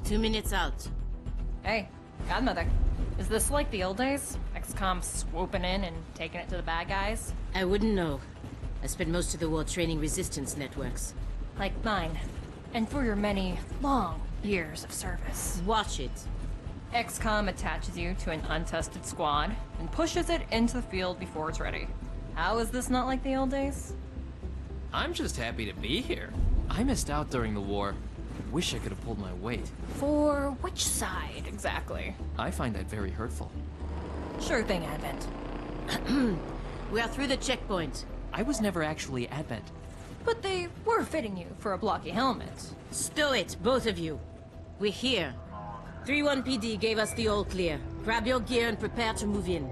2 minutes out. Hey, Godmother. Is this like the old days? XCOM swooping in and taking it to the bad guys? I wouldn't know. I spent most of the war training resistance networks. Like mine. And for your many, long years of service. Watch it. XCOM attaches you to an untested squad and pushes it into the field before it's ready. How is this not like the old days? I'm just happy to be here. I missed out during the war. Wish I could have pulled my weight. For which side, exactly? I find that very hurtful. Sure thing, Advent. We are through the checkpoint. I was never actually Advent. But they were fitting you for a blocky helmet. Stow it, both of you. We're here. 3-1 PD gave us the all clear. Grab your gear and prepare to move in.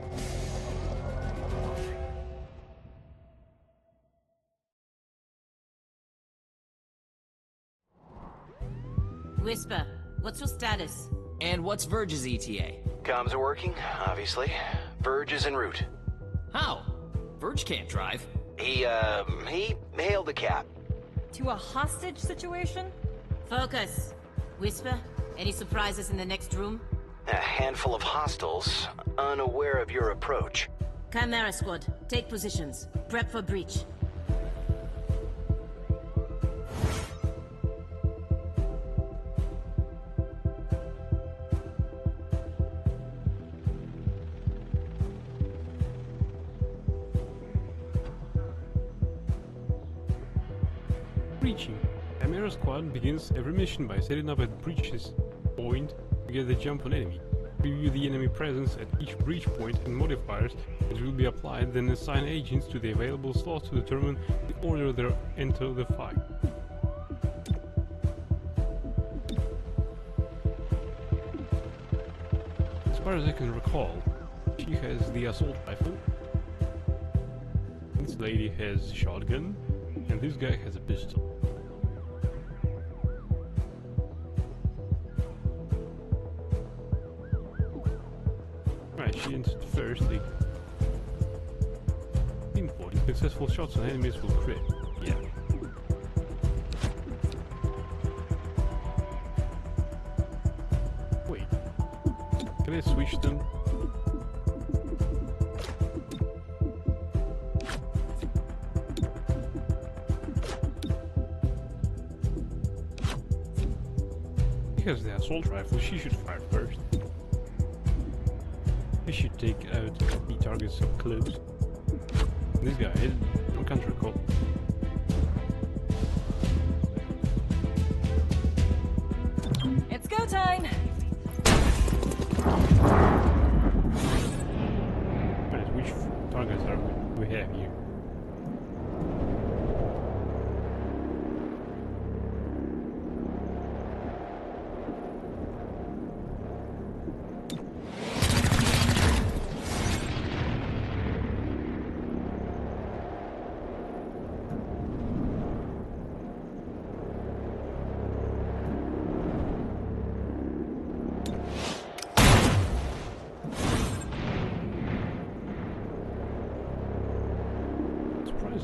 Whisper, what's your status? And what's Verge's ETA? Comms are working, obviously. Verge is en route. How? Verge can't drive. He hailed a cab. To a hostage situation? Focus. Whisper, any surprises in the next room? A handful of hostiles, unaware of your approach. Chimera squad, take positions. Prep for breach. Breaching. Chimera squad begins every mission by setting up at breaches point to get the jump on enemy. Review the enemy presence at each breach point and modifiers that will be applied, then assign agents to the available slots to determine the order they enter the fight. As far as I can recall, she has the assault rifle, this lady has a shotgun, and this guy has a pistol. Right, she entered first. The important successful shots on enemies will crit. Yeah. Wait. Can I switch them? Because the assault rifle, she should fire first. He should take out the targets up close. This guy, I can't recall. It's go time! Right, which targets are we have here?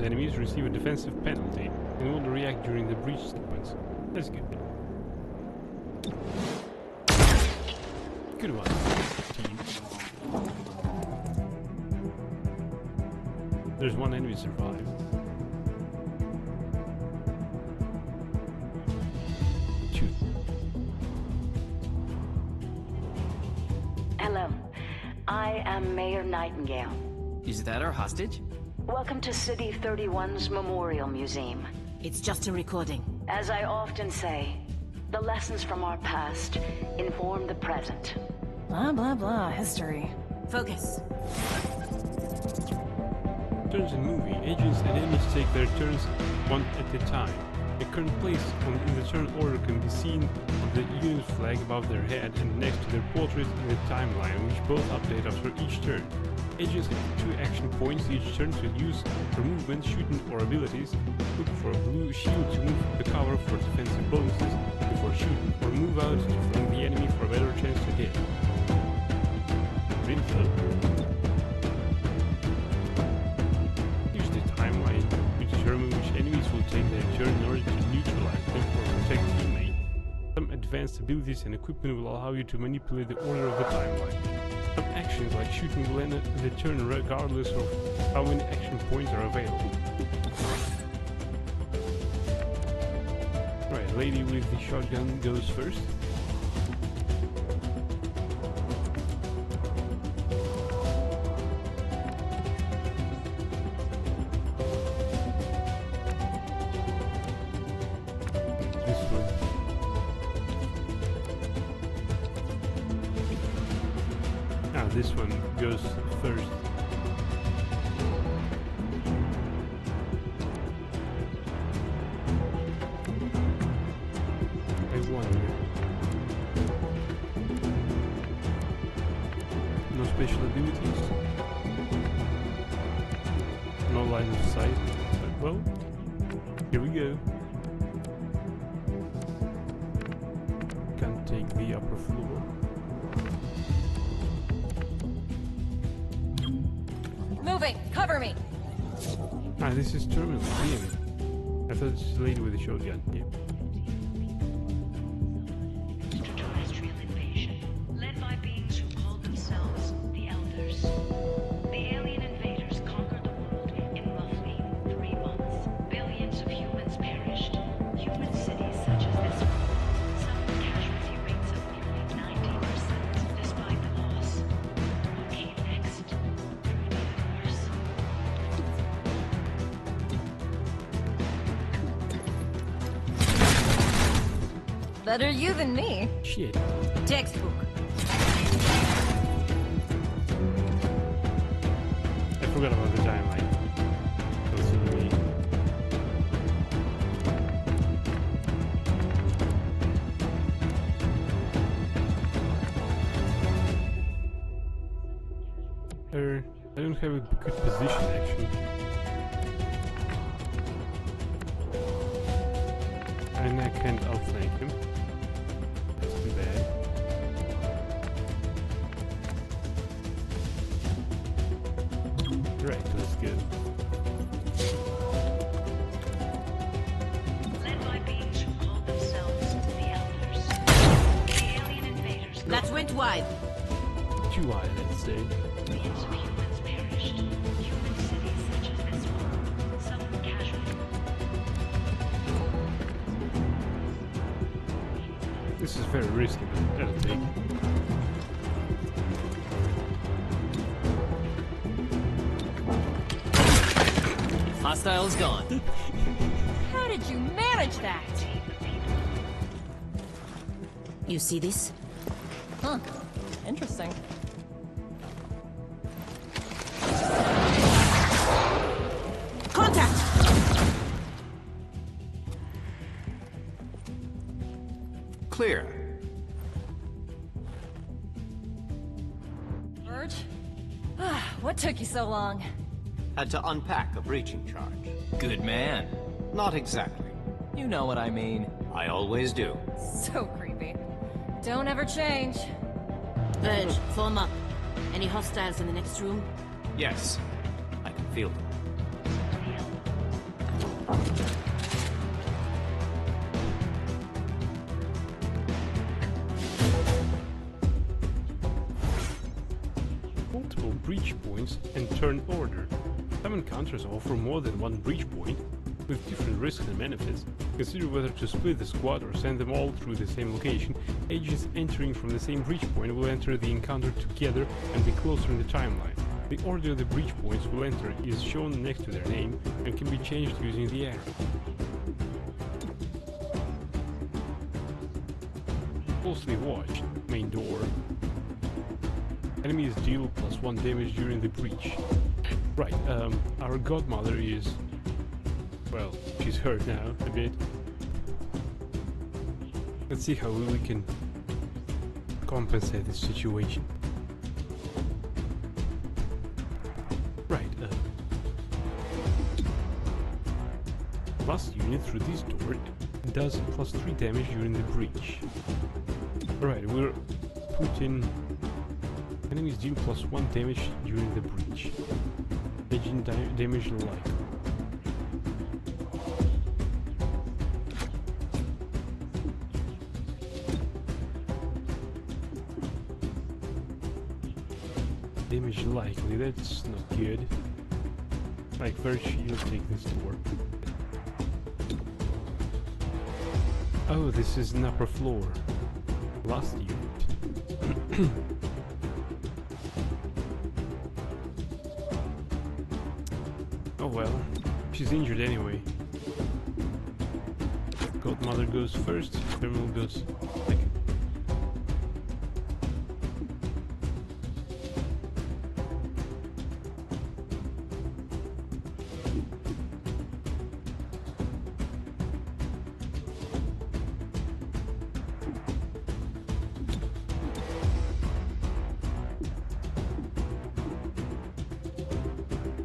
Enemies receive a defensive penalty and will react during the breach sequence. That's good. Good one, team. There's one enemy survived. Two. Hello, I am Mayor Nightingale. Is that our hostage? Welcome to City 31's Memorial Museum. It's just a recording. As I often say, the lessons from our past inform the present. Blah blah blah, history. Focus. Turns in movie, agents and enemies take their turns one at a time. A current place in the turn order can be seen on the unit flag above their head and next to their portrait in the timeline, which both update after each turn. Agents have 2 action points each turn to use for movement, shooting, or abilities. Look for a blue shield to move the cover for defensive bonuses before shooting, or move out to flank the enemy for a better chance to hit. Info. Use the timeline to determine which enemies will take their turn in order to neutralize them or protect teammates. Some advanced abilities and equipment will allow you to manipulate the order of the timeline. Some actions like shooting will end the turn regardless of how many action points are available. Right, lady with the shotgun goes first. This one. This one goes first. I wonder. No special abilities. No line of sight. But well, here we go. Can't take the upper floor. Moving! Cover me! Ah, this is terminal, damn it. I thought it's the lady with the shotgun. Yeah. Extraterrestrial invasion, led by beings who called themselves the Elders. The alien invaders conquered the world in roughly 3 months. Billions of humans perished. Human cities such as this one suffered casualty rates of nearly 90% despite the loss. What came next? Better you than me. Shit. Textbook. forgot about the timeline. Don't see me. I don't have a good position actually. And I can't outflank him. That's too bad. Right, that's good. Led by beings who call themselves the Elders. The alien invaders. That went wide. Too high, let's say. Millions of humans perished. Human cities such as this one. Some were casualties. This is very risky, but that'll take. Hostile is gone. How did you manage that? You see this? Huh. Interesting. Contact! Clear. George? What took you so long? Had to unpack a breaching charge. Good man. Not exactly. You know what I mean. I always do. So creepy. Don't ever change. Verge, form up. Any hostiles in the next room? Yes, I can feel them. Multiple breach points and turn order. Some encounters offer more than one breach point, with different risks and benefits. Consider whether to split the squad or send them all through the same location. Agents entering from the same breach point will enter the encounter together and be closer in the timeline. The order the breach points will enter is shown next to their name and can be changed using the arrow. Closely watched. Main door. Enemies deal +1 damage during the breach. Right, our godmother is... well, she's hurt now, a bit. Let's see how we can compensate this situation. Right, last unit through this door does +3 damage during the breach. Alright, we're putting... enemies deal +1 damage during the breach. Agent damage alike. Damage likely, that's not good. Like, first you'll take this door. Oh, this is an upper floor. Last unit. Oh well, she's injured anyway. Godmother goes first, Thermal goes second.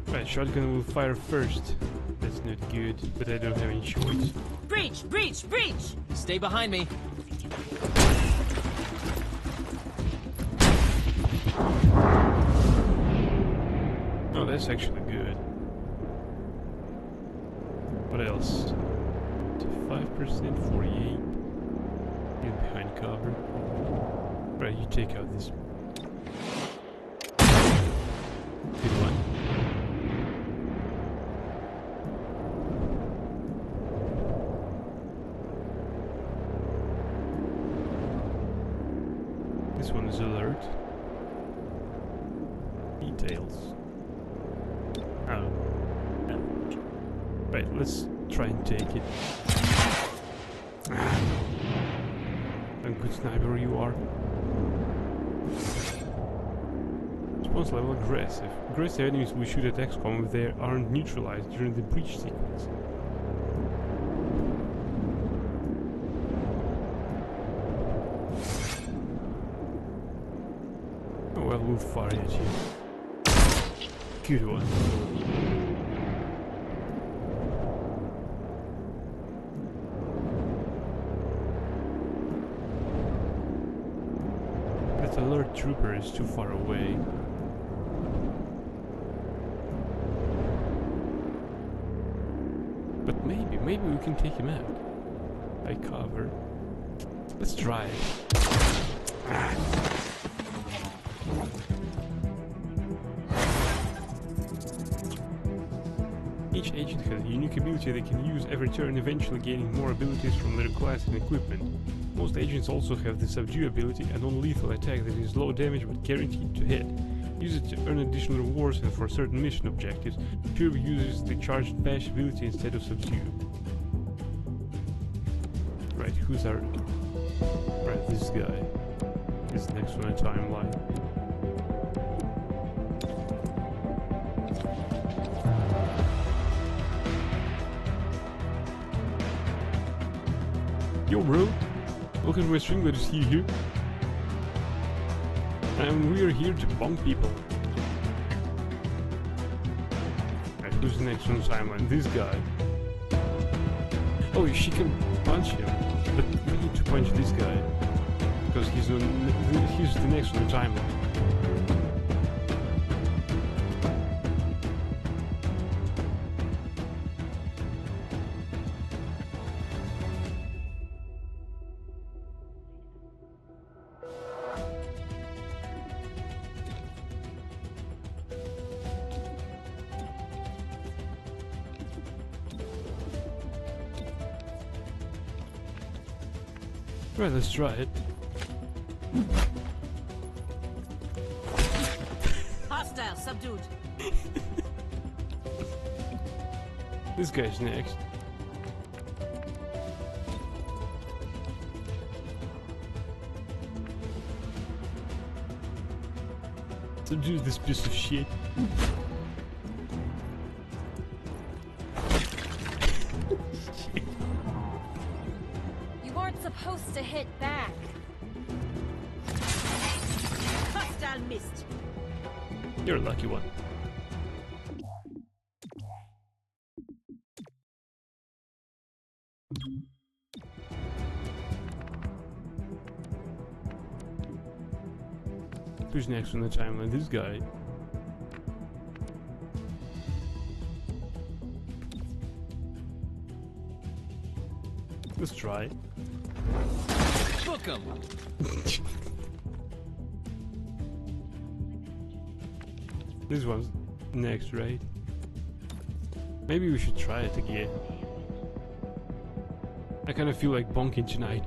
Right, shotgun will fire first. That's not good, but I don't have any choice. Breach! Breach! Breach! Stay behind me. Oh, that's actually good. What else? 5%, 48. Get behind cover. Right, you take out this. Good one. This one is alert. Details. Oh. No. Right, let's try and take it. A good sniper you are. Response level aggressive. Aggressive enemies will shoot at XCOM if they aren't neutralized during the breach sequence. Oh well, we'll fire at you. Good one. That alert trooper is too far away. But maybe we can take him out. By cover. Let's try it. Each agent has a unique ability they can use every turn, eventually gaining more abilities from their class and equipment. Most agents also have the subdue ability, a non-lethal attack that is low damage but guaranteed to hit. Use it to earn additional rewards and for certain mission objectives. Turbo uses the charged bash ability instead of subdue. Right, who's our... Right, this guy. This next one in timeline. Yo bro, welcome to my stream, glad to see you here. And we are here to bonk people. Right, who's the next on the timeline? This guy. Oh, she can punch him, but we need to punch this guy. Because he's the next on the timeline. Right, let's try it. Hostile subdued. This guy's next. Subdue this piece of shit. Supposed to hit back. Hostile missed. You're a lucky one. Who's next on the timeline? This guy. Let's try. Book 'em. This one's next, right? Maybe we should try it again. I kind of feel like bonking tonight.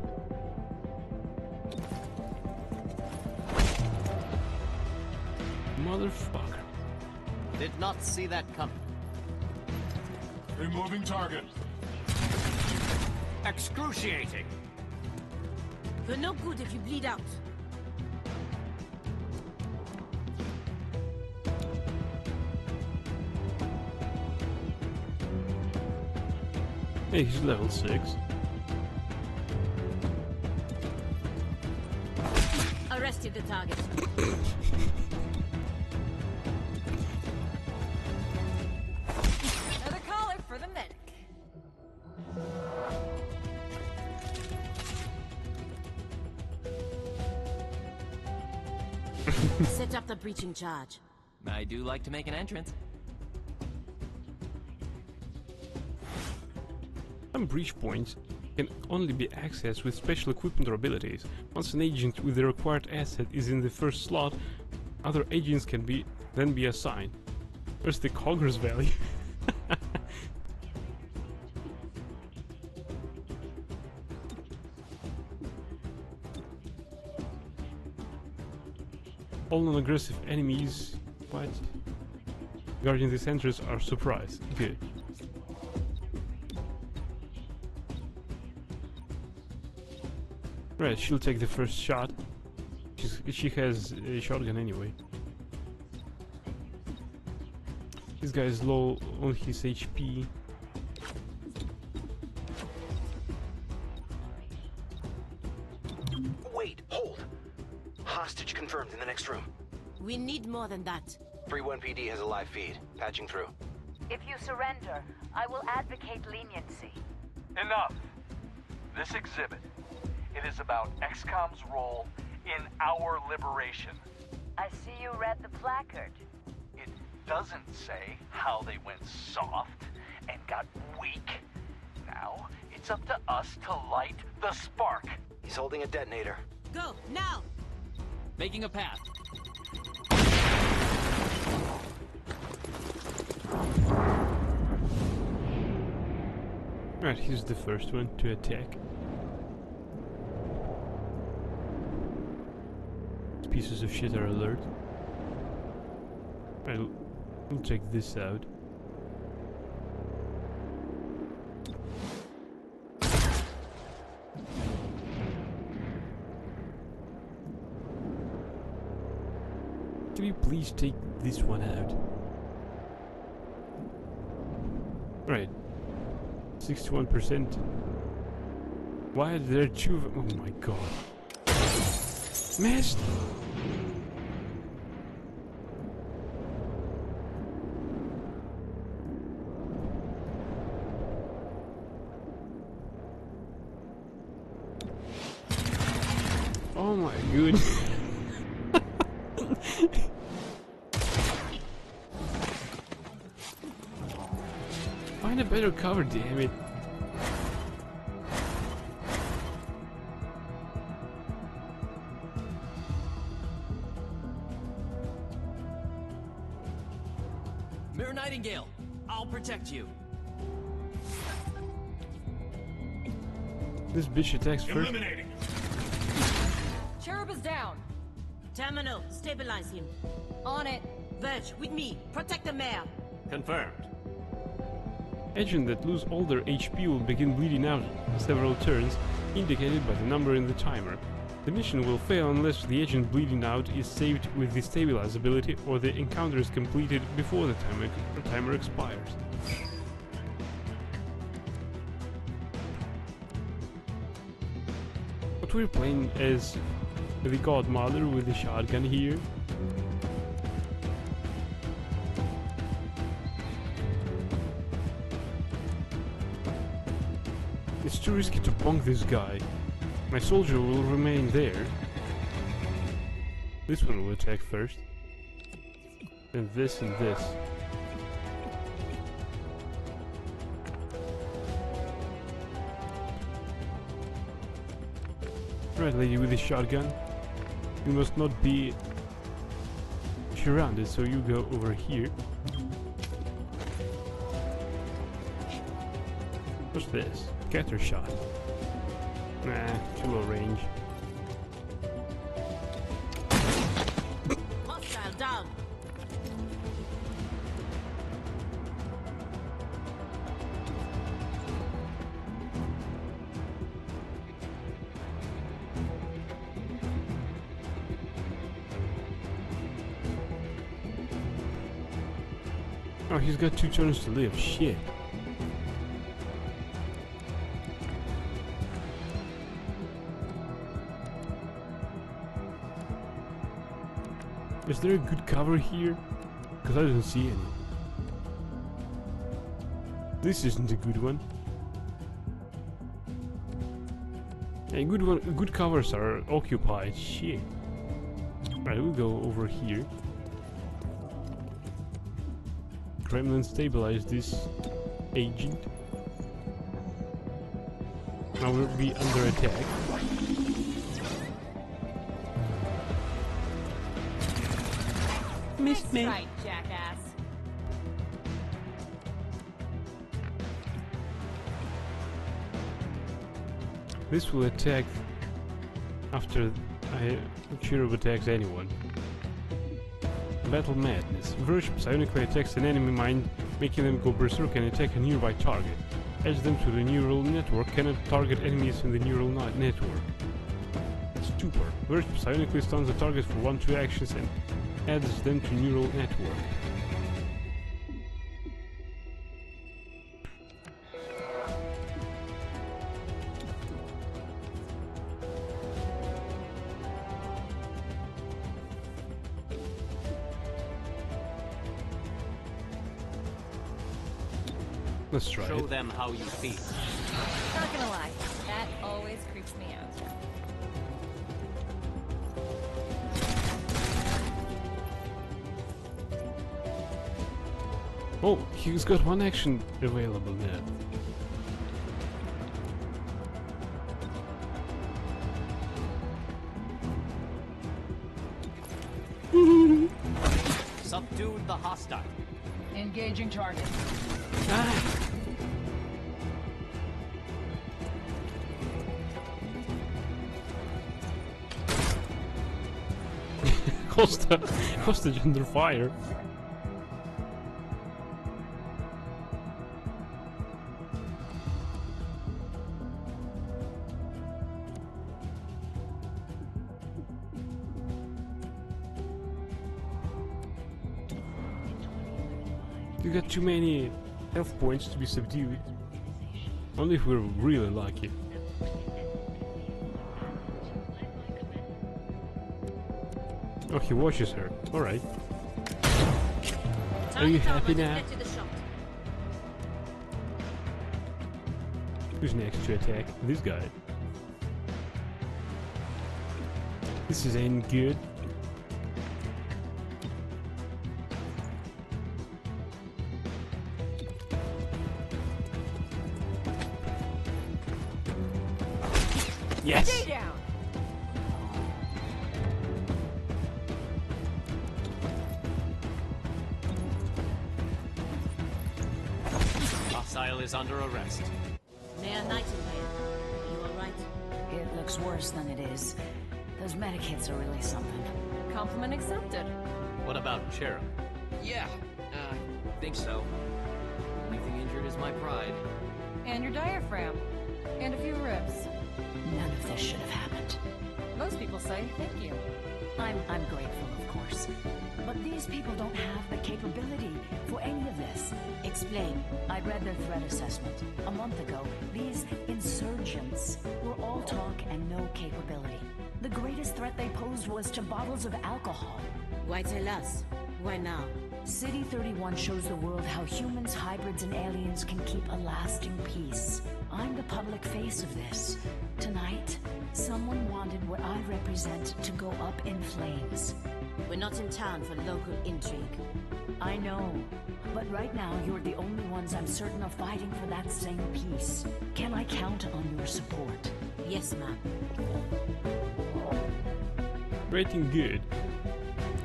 Motherfucker. Did not see that coming. Removing target. Excruciating. You're no good if you bleed out. Hey, he's level 6. Arrested the target. Another caller for the medic. Set up the breaching charge. I do like to make an entrance. Some breach points can only be accessed with special equipment or abilities. Once an agent with the required asset is in the first slot, other agents can then be assigned. Where's the Congress Valley? All non-aggressive enemies, what? Guarding the centers are surprised. Good. Right, she'll take the first shot. She has a shotgun anyway. This guy is low on his HP. Wait, hold! Hostage confirmed in the next room. We need more than that. 3-1 PD has a live feed. Patching through. If you surrender, I will advocate leniency. Enough. This exhibit, it is about XCOM's role in our liberation. I see you read the placard. It doesn't say how they went soft and got weak. Now, it's up to us to light the spark. He's holding a detonator. Go, now! Making a path. Right, he's the first one to attack. Pieces of shit are alert. We'll check this out. Can you please take this one out? Right. 61%. Why are there two of... Oh my god. Missed! Oh my goodness. Find a better cover, damn it. Mirror Nightingale, I'll protect you. This bitch attacks first. Eliminating. Cherub is down. Terminal, stabilize him. On it. Verge, with me. Protect the mayor. Confirmed. Agents that lose all their HP will begin bleeding out several turns, indicated by the number in the timer. The mission will fail unless the agent bleeding out is saved with the stabilize ability or the encounter is completed before the timer expires. But we're playing as the Godmother with the shotgun here. It's too risky to bonk this guy. My soldier will remain there. This one will attack first. Then this and this. Right, lady with the shotgun. You must not be surrounded, so you go over here. What's this? Scatter shot. Nah, too low range. Hostile down. Oh, he's got 2 turns to live. Shit. Is there a good cover here? Because I don't see any. This isn't a good one. A good covers are occupied. Shit. Right, we'll go over here. Kremlin stabilize this agent. Now we'll be under attack. Missed me. Right, jackass. This will attack after Chimera attacks anyone. Battle Madness. Verge psionically attacks an enemy mind, making them go berserk and attack a nearby target. Adds them to the neural network, cannot target enemies in the neural network. Stupor. Verge psionically stuns the target for 1-2 actions and adds them to neural network. Let's try Show it. them how you feel. Not gonna lie, that always creeps me out. Oh, he's got one action available now. Subdued the hostile. Engaging target. Hostage under fire. You got too many health points to be subdued. Only if we're really lucky. Oh, he watches her. Alright. Are you happy now? Get to the shot. Who's next to attack? This guy. This is ain't good. Yes! Stay down! Hostile is under arrest. Mayor Nightingale, are you alright? It looks worse than it is. Those medikits are really something. Compliment accepted. What about Chimera? Yeah, think so. Only thing injured is my pride. And your diaphragm. And a few ribs. None of this should have happened. Most people say thank you. I'm grateful, of course. But these people don't have the capability for any of this. Explain. I read their threat assessment. A month ago, these insurgents were all talk and no capability. The greatest threat they posed was to bottles of alcohol. Why tell us? Why now? City 31 shows the world how humans, hybrids, and aliens can keep a lasting peace. I'm the public face of this. Tonight, someone wanted what I represent to go up in flames. We're not in town for local intrigue. I know, but right now you're the only ones I'm certain are fighting for that same peace. Can I count on your support? Yes, ma'am. Rating good.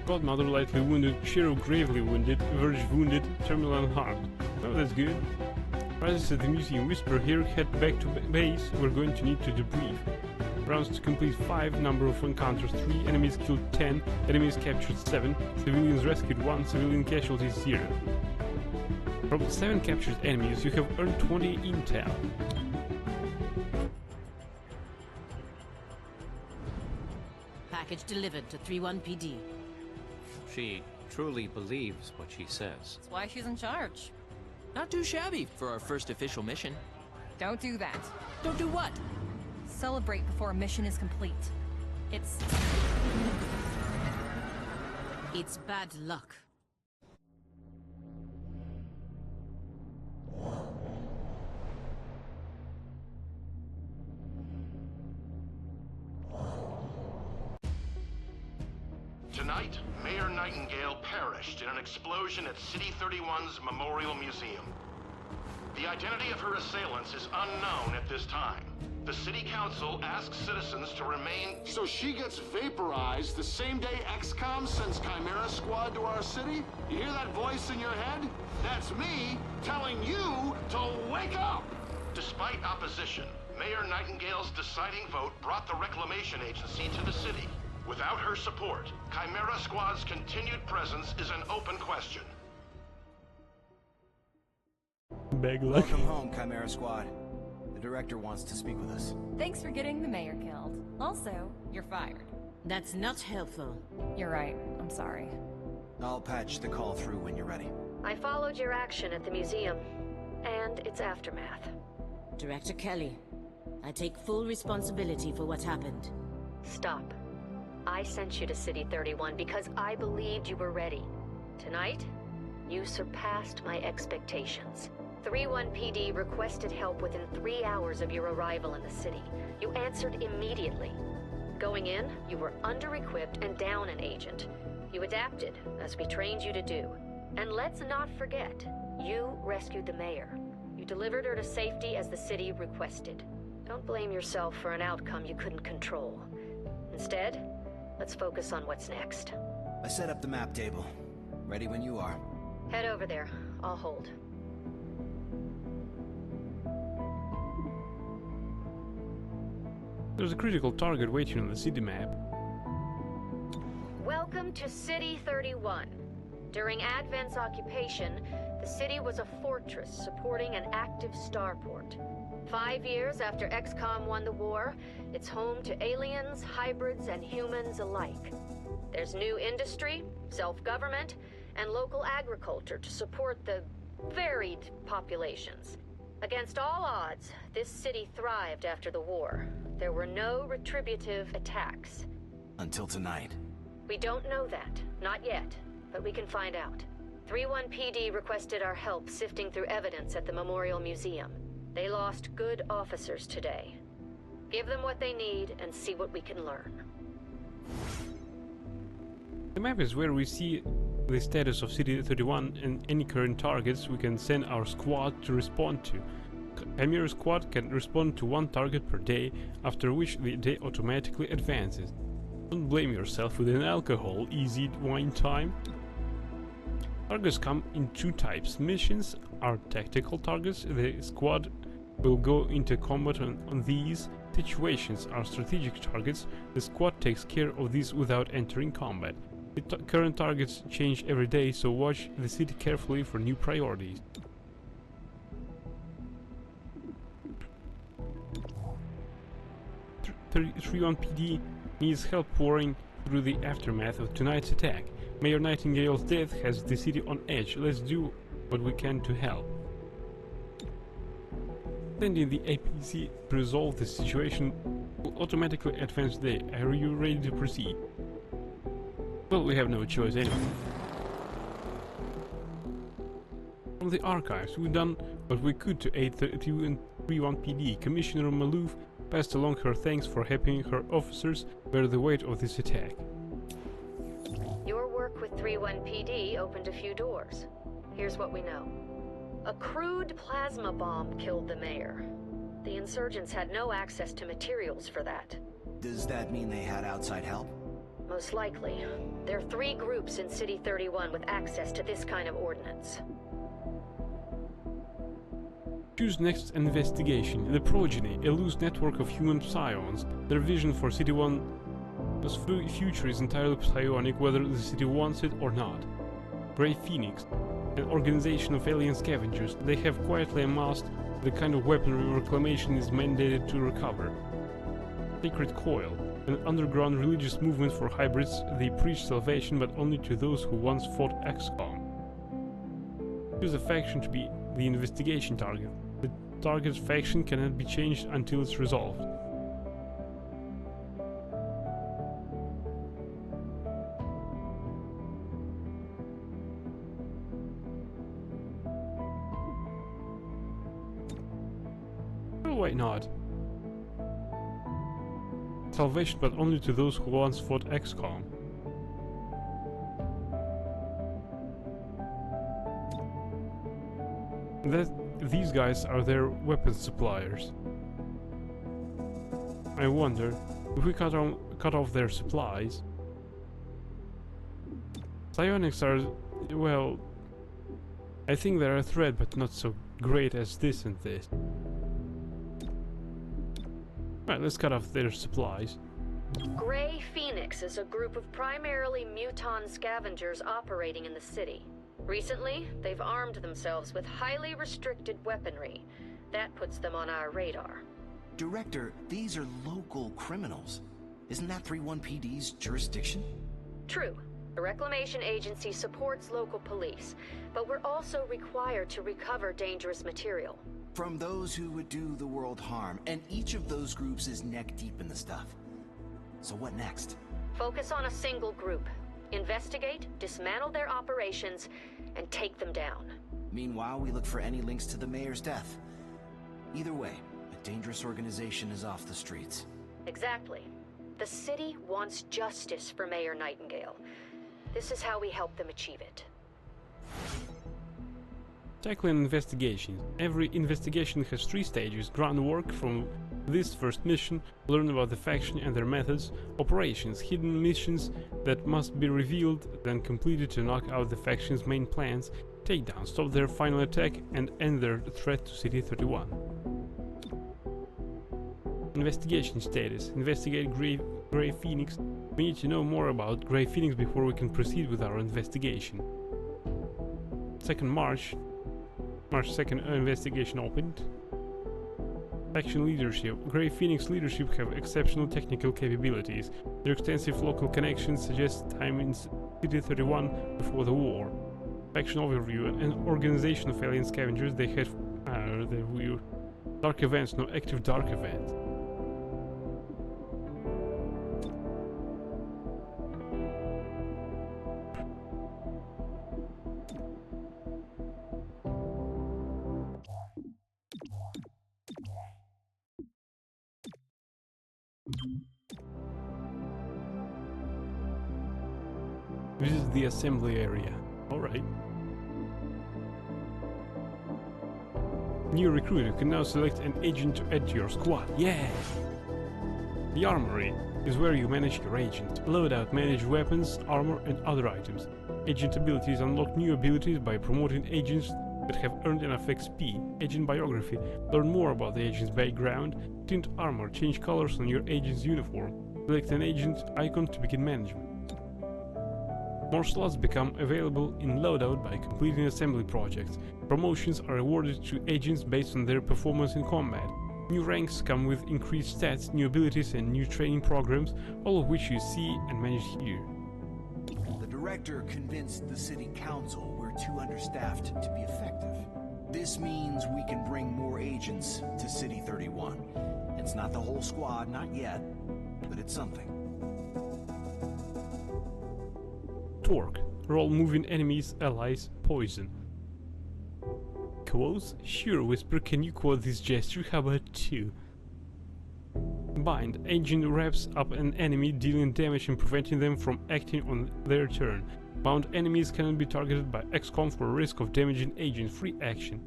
Godmother lightly wounded, Shiro gravely wounded, Verge wounded, Terminal unharmed. Oh, that's good. Rises at the museum, Whisper here, head back to base, we're going to need to debrief. Rounds to complete 5, number of encounters 3, enemies killed 10, enemies captured 7, civilians rescued 1, civilian casualties 0. From 7 captured enemies, you have earned 20 intel. Package delivered to 31 PD. She truly believes what she says. That's why she's in charge. Not too shabby for our first official mission. Don't do that. Don't do what? Celebrate before a mission is complete. It's bad luck. Tonight, Mayor Nightingale perished in an explosion at City 31's Memorial Museum. The identity of her assailants is unknown at this time. The City Council asks citizens to remain... So she gets vaporized the same day XCOM sends Chimera Squad to our city? You hear that voice in your head? That's me telling you to wake up! Despite opposition, Mayor Nightingale's deciding vote brought the Reclamation Agency to the city. Without her support, Chimera Squad's continued presence is an open question. Bag luck. Welcome home, Chimera Squad. The director wants to speak with us. thanks for getting the mayor killed. Also, you're fired. That's not helpful. You're right. I'm sorry. I'll patch the call through when you're ready. I followed your action at the museum, and its aftermath. Director Kelly, I take full responsibility for what happened. Stop. I sent you to City 31 because I believed you were ready. Tonight, you surpassed my expectations. 3-1 PD requested help within 3 hours of your arrival in the city. You answered immediately. Going in, you were under-equipped and down an agent. You adapted, as we trained you to do. And let's not forget, you rescued the mayor. You delivered her to safety as the city requested. Don't blame yourself for an outcome you couldn't control. Instead, let's focus on what's next. I set up the map table. Ready when you are. Head over there. I'll hold. There's a critical target waiting on the city map. Welcome to City 31. During Advent's occupation, the city was a fortress supporting an active starport. 5 years after XCOM won the war, it's home to aliens, hybrids, and humans alike. There's new industry, self-government, and local agriculture to support the varied populations. Against all odds, this city thrived after the war. There were no retributive attacks. Until tonight. We don't know that. Not yet. But we can find out. 3-1 PD requested our help sifting through evidence at the Memorial Museum. They lost good officers today. Give them what they need and see what we can learn. The map is where we see the status of City 31 and any current targets we can send our squad to respond to. Chimera squad can respond to 1 target per day, after which the day automatically advances. Don't blame yourself with an alcohol, easy wine time. Targets come in 2 types. Missions are tactical targets. The squad will go into combat on these. Situations are strategic targets. The squad takes care of these without entering combat. The current targets change every day, so watch the city carefully for new priorities. Three-1 PD needs help pouring through the aftermath of tonight's attack. Mayor Nightingale's death has the city on edge. Let's do what we can to help. Sending the APC to resolve the situation will automatically advance the day. Are you ready to proceed? Well, we have no choice anyway. From the archives, we've done what we could to aid 3-1 PD. Commissioner Malouf passed along her thanks for helping her officers bear the weight of this attack. Your work with 3-1 PD opened a few doors. Here's what we know. A crude plasma bomb killed the mayor. The insurgents had no access to materials for that. Does that mean they had outside help? Most likely. There are 3 groups in City 31 with access to this kind of ordnance. Choose next investigation. The Progeny, a loose network of human psions. Their vision for City 1's future is entirely psionic, whether the city wants it or not. Grey Phoenix, an organization of alien scavengers. They have quietly amassed the kind of weaponry Reclamation is mandated to recover. Sacred Coil, an underground religious movement for hybrids. They preach salvation, but only to those who once fought XCOM. Choose a faction to be the investigation target. The target's faction cannot be changed until it's resolved. Well, why not? Salvation, but only to those who once fought XCOM. These guys are their weapons suppliers. I wonder, if we cut off their supplies... Psionics are, well... I think they're a threat, but not so great as this and this. Right, let's cut off their supplies. Grey Phoenix is a group of primarily muton scavengers operating in the city. Recently, they've armed themselves with highly restricted weaponry. That puts them on our radar. Director, these are local criminals. Isn't that 3-1 PD's jurisdiction? True. The Reclamation Agency supports local police, but we're also required to recover dangerous material. From those who would do the world harm, and each of those groups is neck deep in the stuff. So what next? Focus on a single group. Investigate, dismantle their operations, and take them down. Meanwhile, we look for any links to the mayor's death. Either way, a dangerous organization is off the streets. Exactly. The city wants justice for Mayor Nightingale. This is how we help them achieve it. Tackling investigations. Every investigation has 3 stages: groundwork from this first mission, learn about the faction and their methods, operations, hidden missions that must be revealed, then completed to knock out the faction's main plans, takedown, stop their final attack, and end their threat to City 31. Investigation status. Investigate Grey Phoenix. We need to know more about Grey Phoenix before we can proceed with our investigation. March 2nd, investigation opened. Faction leadership. Grey Phoenix leadership have exceptional technical capabilities. Their extensive local connections suggest time in City 31 before the war. Faction overview. An organization of alien scavengers. They had dark events, no active dark event. Visit the assembly area. Alright. New recruit. You can now select an agent to add to your squad. Yeah! The armory is where you manage your agent. Loadout, manage weapons, armor and other items. Agent abilities. Unlock new abilities by promoting agents that have earned enough XP. Agent biography. Learn more about the agent's background. Tint armor. Change colors on your agent's uniform. Select an agent icon to begin management. More slots become available in loadout by completing assembly projects. Promotions are awarded to agents based on their performance in combat. New ranks come with increased stats, new abilities and new training programs, all of which you see and manage here. The director convinced the city council we're too understaffed to be effective. This means we can bring more agents to City 31. It's not the whole squad, not yet, but it's something. Torque. Roll moving enemies, allies, poison. Quotes? Sure, Whisper, can you quote this gesture? How about 2? Bind. Agent wraps up an enemy, dealing damage and preventing them from acting on their turn. Bound enemies cannot be targeted by XCOM for risk of damaging agent. Free action.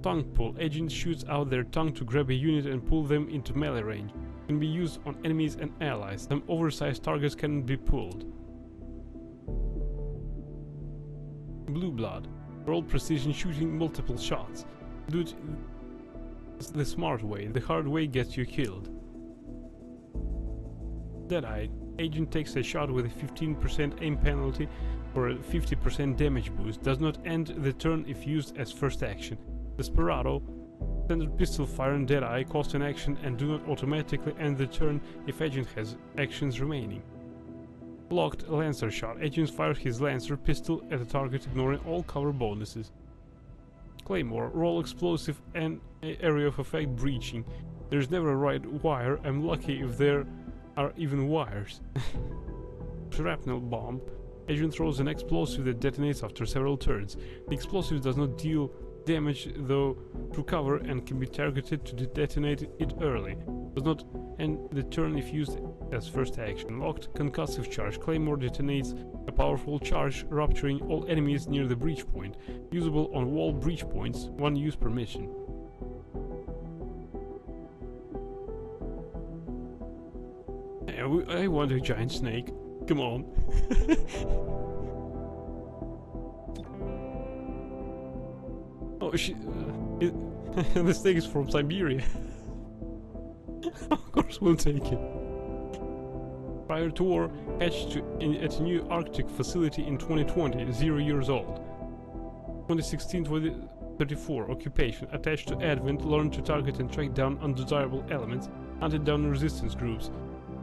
Tongue pull. Agent shoots out their tongue to grab a unit and pull them into melee range. Can be used on enemies and allies. Some oversized targets cannot be pulled. Blue blood. Roll precision shooting multiple shots. Do it the smart way. The hard way gets you killed. Deadeye. Agent takes a shot with a 15% aim penalty or a 50% damage boost. Does not end the turn if used as first action. Desperado. Standard pistol fire and Deadeye cost an action and do not automatically end the turn if agent has actions remaining. Locked Lancer shot. Agent fires his Lancer pistol at the target, ignoring all cover bonuses. Claymore. Roll explosive and area of effect breaching. There's never a right wire. I'm lucky if there are even wires. Shrapnel bomb. Agent throws an explosive that detonates after several turns. The explosive does not deal damage though through cover and can be targeted to detonate it early. Does not end the turn if used as first action. Locked concussive charge. Claymore detonates a powerful charge, rupturing all enemies near the breach point. Usable on wall breach points. 1 use per mission. I want a giant snake. Come on. Oh, the snake is from Siberia. Of course we'll take it. Prior to war, hatched at a new Arctic facility in 2020, 0 years old. 2016-2034, occupation, attached to Advent, learned to target and track down undesirable elements, hunted down resistance groups.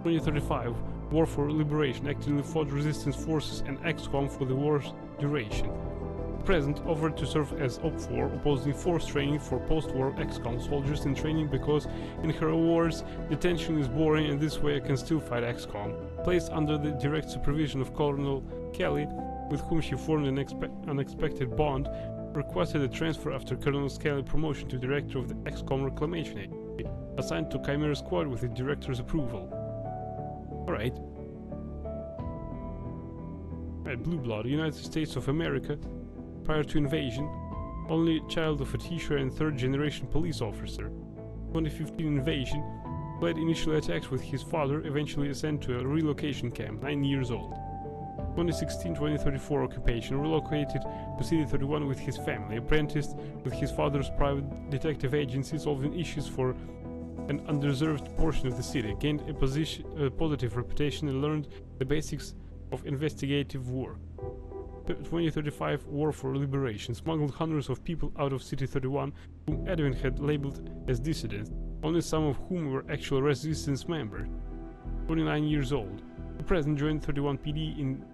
2035, war for liberation, actively fought resistance forces and XCOM for the war's duration. Present, offered to serve as OP4, opposing force training for post-war XCOM soldiers in training because in her wars detention is boring and this way I can still fight XCOM. Placed under the direct supervision of Colonel Kelly, with whom she formed an unexpected bond, requested a transfer after Colonel Scaly's promotion to director of the XCOM Reclamation Agency, assigned to Chimera Squad with the director's approval. Alright. Right, Blue Blood, United States of America, prior to invasion, only child of a teacher and third-generation police officer. 2015 invasion, led initial attacks with his father, eventually sent to a relocation camp, 9 years old. 2016-2034 occupation, relocated to City 31 with his family, apprenticed with his father's private detective agency, solving issues for an undeserved portion of the city, gained a positive reputation and learned the basics of investigative work. 2035 War for Liberation, smuggled hundreds of people out of City 31 whom Edwin had labeled as dissidents, only some of whom were actual resistance members. 29 years old. The present joined 31 PD in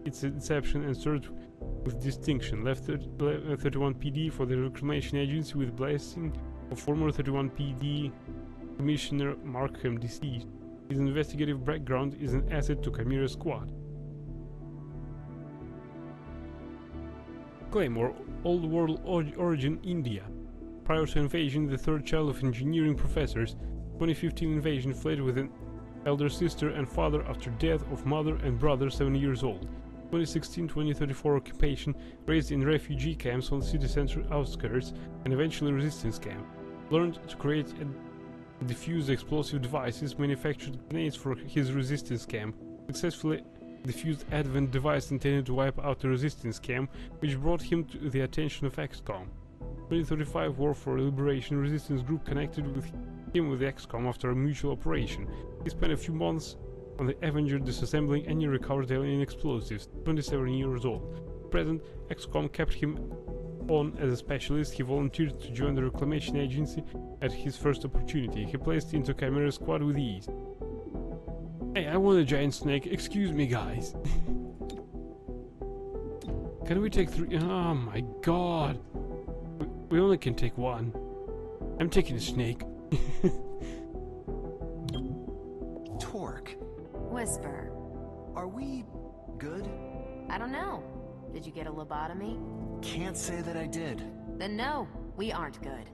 its inception and served with distinction. Left 31 PD for the Reclamation Agency with blessing of former 31 PD Commissioner Markham, deceased. His investigative background is an asset to Chimera Squad. Claymore, Old World origin, India. Prior to invasion, the third child of engineering professors. 2015 invasion, fled with an elder sister and father after death of mother and brother, 7 years old. 2016-2034 occupation, raised in refugee camps on city center outskirts and eventually resistance camp. Learned to create and defuse explosive devices, manufactured grenades for his resistance camp. Successfully defused advent device intended to wipe out the resistance camp, which brought him to the attention of XCOM. 2035 War for Liberation, resistance group connected with him with XCOM after a mutual operation. He spent a few months on the Avenger disassembling any recovered alien explosives. 27 years old. Present, XCOM kept him on as a specialist. He volunteered to join the Reclamation Agency at his first opportunity. He placed into Chimera Squad with ease. Hey, I want a giant snake. Excuse me, guys. Can we take 3? Oh my god. We only can take 1. I'm taking a snake. Torque. Whisper. Are we good? I don't know. Did you get a lobotomy? Can't say that I did. Then no, we aren't good.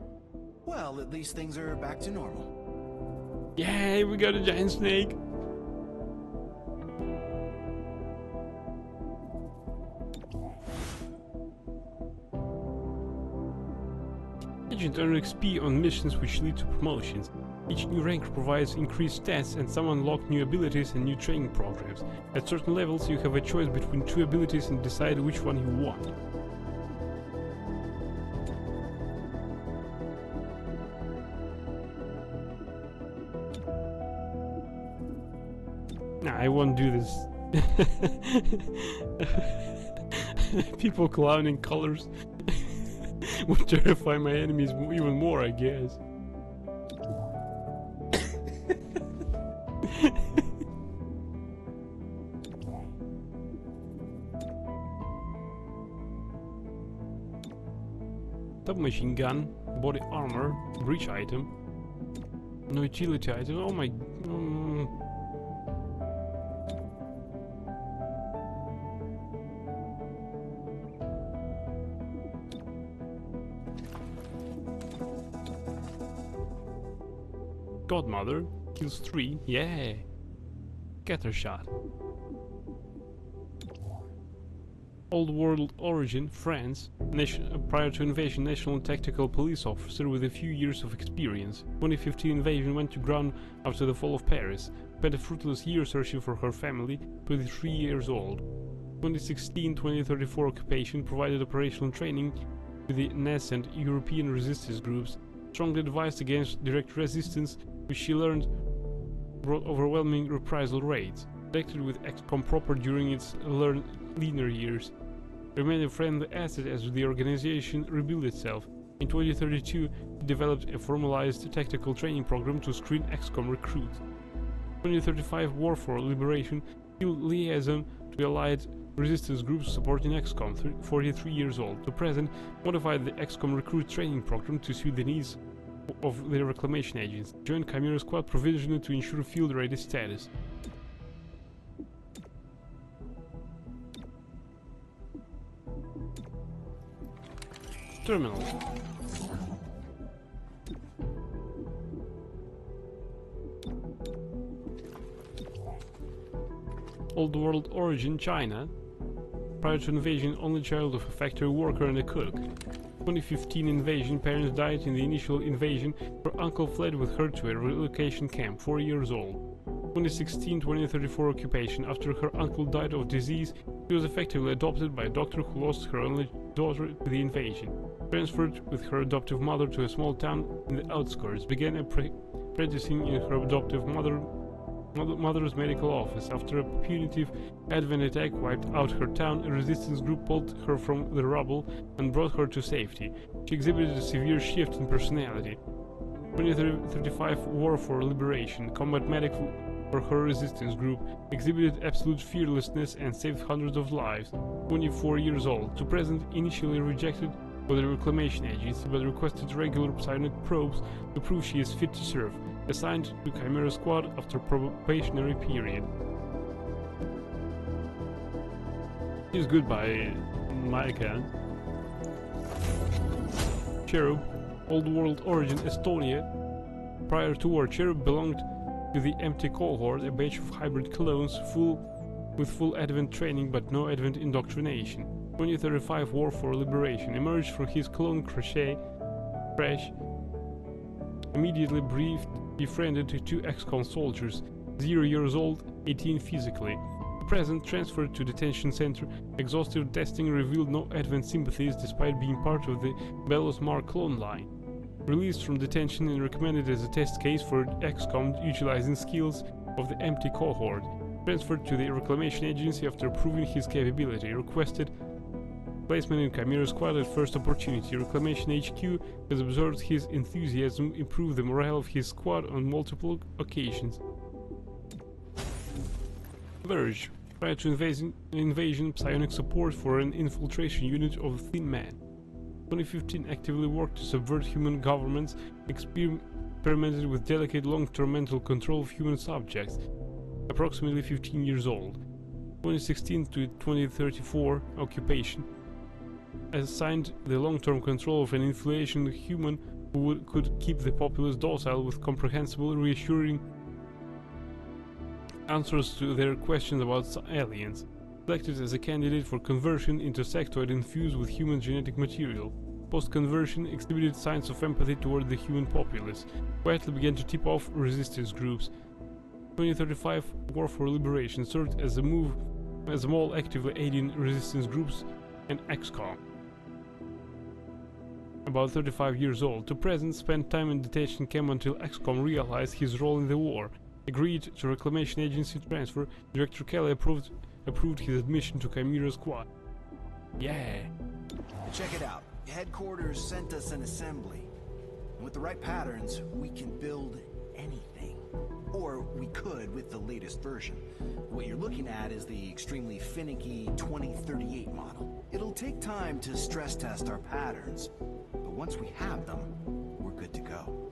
Well, at least things are back to normal. Yay, we got a giant snake. Agent earn XP on missions which lead to promotions. Each new rank provides increased stats and some unlock new abilities and new training programs. At certain levels you have a choice between 2 abilities and decide which one you want. Nah, I won't do this. People clowning colors would terrify my enemies even more, I guess. Submachine gun, body armor, breach item, no utility item. Oh my. Godmother kills 3. Yeah. Scatter shot. Old World origin, France. Prior to invasion, National Tactical Police Officer with a few years of experience. 2015 invasion, went to ground after the fall of Paris. Spent a fruitless year searching for her family, 23 years old. 2016-2034 occupation, provided operational training to the nascent European resistance groups. Strongly advised against direct resistance, which she learned brought overwhelming reprisal raids. Elected with XCOM proper during its leaner years. Remained a friendly asset as the organization rebuilt itself. In 2032, it developed a formalized tactical training program to screen XCOM recruits. 2035 War for Liberation, field liaison to allied resistance groups supporting XCOM, 43 years old. To present, modified the XCOM recruit training program to suit the needs of the Reclamation Agency. Joined Chimera Squad provisionally to ensure field-ready status. Terminal. Old World origin China. Prior to invasion, only child of a factory worker and a cook. 2015 invasion, parents died in the initial invasion. Her uncle fled with her to a relocation camp, 4 years old. 2016-2034 occupation. After her uncle died of disease, she was effectively adopted by a doctor who lost her only daughter to the invasion. Transferred with her adoptive mother to a small town in the outskirts. Began apprenticing in her adoptive mother's medical office. After a punitive Advent attack wiped out her town, a resistance group pulled her from the rubble and brought her to safety. She exhibited a severe shift in personality. 2035 War for Liberation. Combat medic for her resistance group. Exhibited absolute fearlessness and saved hundreds of lives. 24 years old. To present, initially rejected by the Reclamation Agency, but requested regular psionic probes to prove she is fit to serve. Assigned to Chimera Squad after probationary period. Here's goodbye, Micah. Cherub, Old World origin Estonia. Prior to war, Cherub belonged to the Empty Cohort, a batch of hybrid clones with full Advent training but no Advent indoctrination. 2035 War for Liberation. Emerged from his clone Crash. Immediately befriended to 2 XCOM soldiers, 0 years old, 18 physically. Present, transferred to detention center. Exhaustive testing revealed no Advent sympathies despite being part of the Belosmar clone line. Released from detention and recommended as a test case for XCOM utilizing skills of the Empty Cohort. Transferred to the Reclamation Agency after proving his capability. Requested placement in Chimera Squad at first opportunity. Reclamation HQ has observed his enthusiasm improve the morale of his squad on multiple occasions. Verge. Prior to invasion, psionic support for an infiltration unit of Thin Man. 2015 actively worked to subvert human governments, experimented with delicate long-term mental control of human subjects. Approximately 15 years old. 2016 to 2034 occupation. Assigned the long-term control of an influential human who could keep the populace docile with comprehensible, reassuring answers to their questions about aliens. Selected as a candidate for conversion into sectoid infused with human genetic material. Post-conversion, exhibited signs of empathy toward the human populace. Quietly began to tip off resistance groups. 2035 War for Liberation. Served as a mole actively aiding resistance groups and XCOM. About 35 years old. To present, spent time in detention camp until XCOM realized his role in the war. Agreed to Reclamation Agency transfer. Director Kelly approved his admission to Chimera Squad. Yeah. Check it out. Headquarters sent us an assembly. And with the right patterns, we can build anything. Or we could with the latest version. What you're looking at is the extremely finicky 2038 model. It'll take time to stress test our patterns, but once we have them, we're good to go.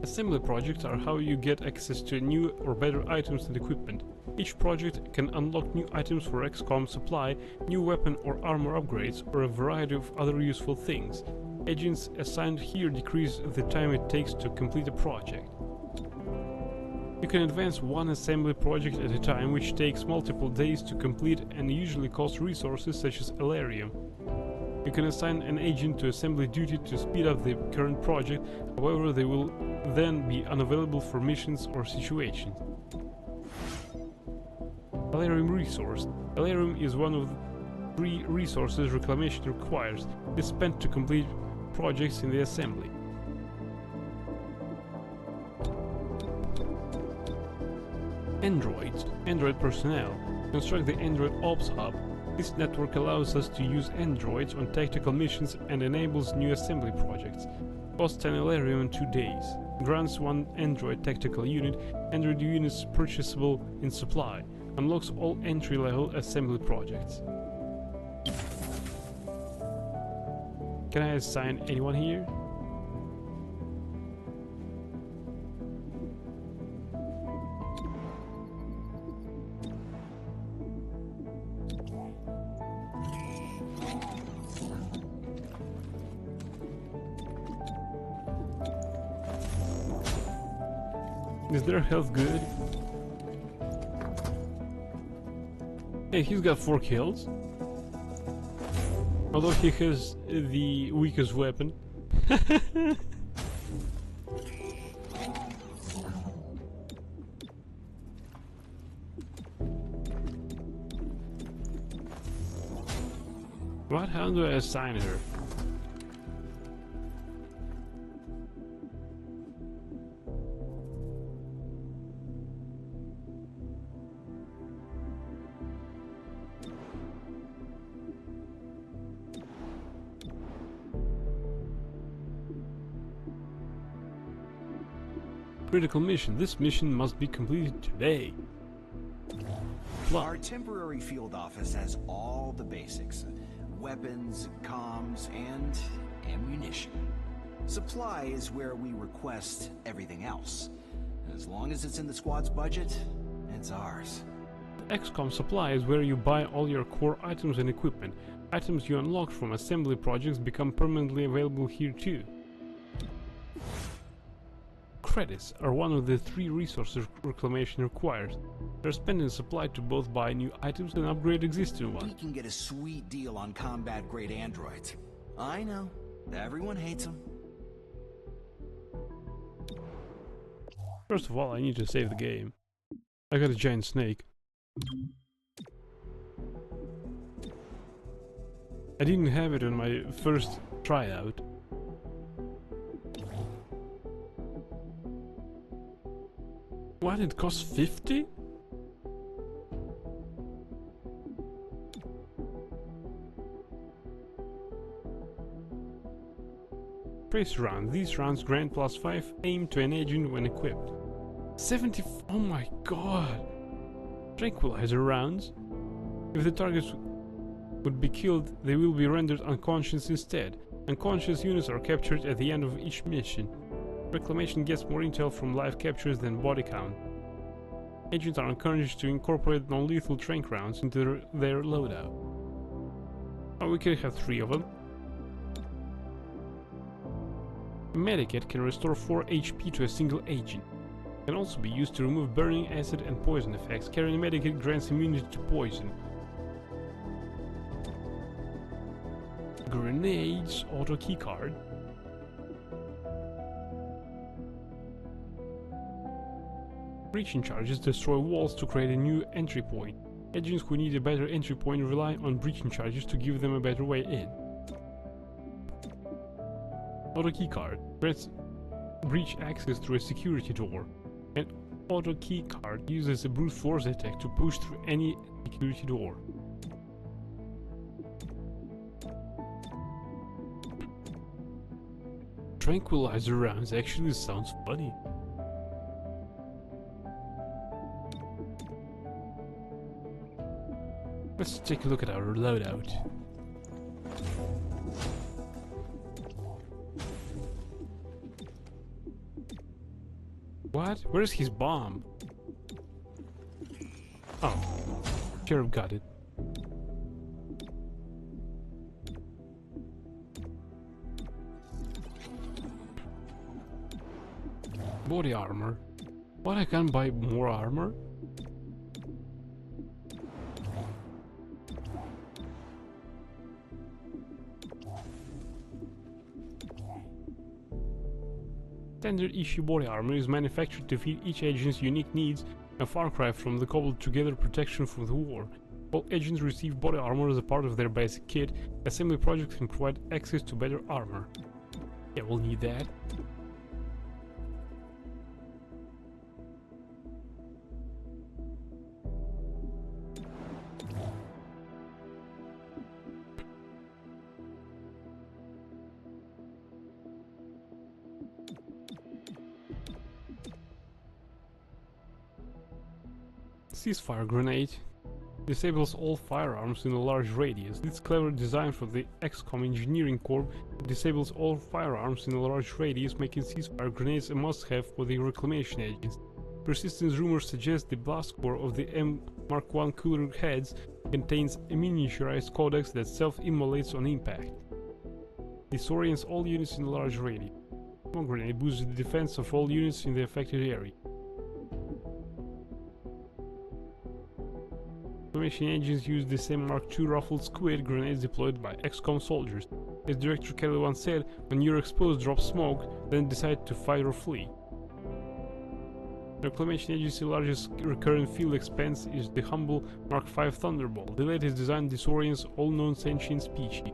Assembly projects are how you get access to new or better items and equipment. Each project can unlock new items for XCOM supply, new weapon or armor upgrades, or a variety of other useful things. Agents assigned here decrease the time it takes to complete a project. You can advance one assembly project at a time, which takes multiple days to complete and usually costs resources such as Elarium. You can assign an agent to assembly duty to speed up the current project, however they will then be unavailable for missions or situations. Elarium resource. Elarium is one of the 3 resources Reclamation requires. It is spent to complete projects in the assembly. Androids. Android personnel. Construct the Android Ops Hub. This network allows us to use androids on tactical missions and enables new assembly projects. Costs 10 Elarium in 2 days. Grants 1 android tactical unit. Android units purchasable in supply. Unlocks all entry-level assembly projects. Can I assign anyone here? Is their health good? Hey, he's got 4 kills. Although he has the weakest weapon. What? How do I assign her? Critical mission. This mission must be completed today. Our temporary field office has all the basics. Weapons, comms, and ammunition. Supply is where we request everything else. As long as it's in the squad's budget, it's ours. The XCOM supply is where you buy all your core items and equipment. Items you unlock from assembly projects become permanently available here too. Credits are one of the 3 resources Reclamation requires. They're spent in supply to both buy new items and upgrade existing ones. We can get a sweet deal on combat-grade androids. I know. Everyone hates them. First of all, I need to save the game. I got a giant snake. I didn't have it on my first tryout. What? It costs 50? Praise rounds. These rounds grant +5 aim to an agent when equipped. 70. Oh my god! Tranquilizer rounds. If the targets would be killed, they will be rendered unconscious instead. Unconscious units are captured at the end of each mission. Reclamation gets more intel from live captures than body count. Agents are encouraged to incorporate non-lethal tranq rounds into their loadout. Oh, we can have 3 of them. A medikit can restore 4 HP to a single agent. It can also be used to remove burning, acid and poison effects. Carrying a medikit grants immunity to poison. Grenades, auto keycard. Breaching charges destroy walls to create a new entry point. Agents who need a better entry point rely on breaching charges to give them a better way in. Auto keycard grants breach access through a security door. An auto keycard uses a brute force attack to push through any security door. Tranquilizer rounds actually sounds funny. Let's take a look at our loadout. What? Where's his bomb? Oh, Sheriff got it. Body armor. What, I can buy more armor? Standard issue body armor is manufactured to fit each agent's unique needs, a far cry from the cobbled together protection from the war. All agents receive body armor as a part of their basic kit. Assembly projects can provide access to better armor. Yeah, we'll need that. Ceasefire grenade disables all firearms in a large radius. This clever design from the XCOM engineering corps disables all firearms in a large radius, making ceasefire grenades a must-have for the reclamation agents. Persistence rumors suggest the blast core of the M Mark I cooler heads contains a miniaturized codex that self-immolates on impact. Disorients all units in a large radius. One grenade boosts the defense of all units in the affected area. Reclamation agents use the same Mark II Ruffled Squid grenades deployed by XCOM soldiers. As Director Kelly once said, when you're exposed, drop smoke, then decide to fight or flee. The Reclamation Agency's largest recurrent field expense is the humble Mark V Thunderbolt. The latest design disorients all known sentient species.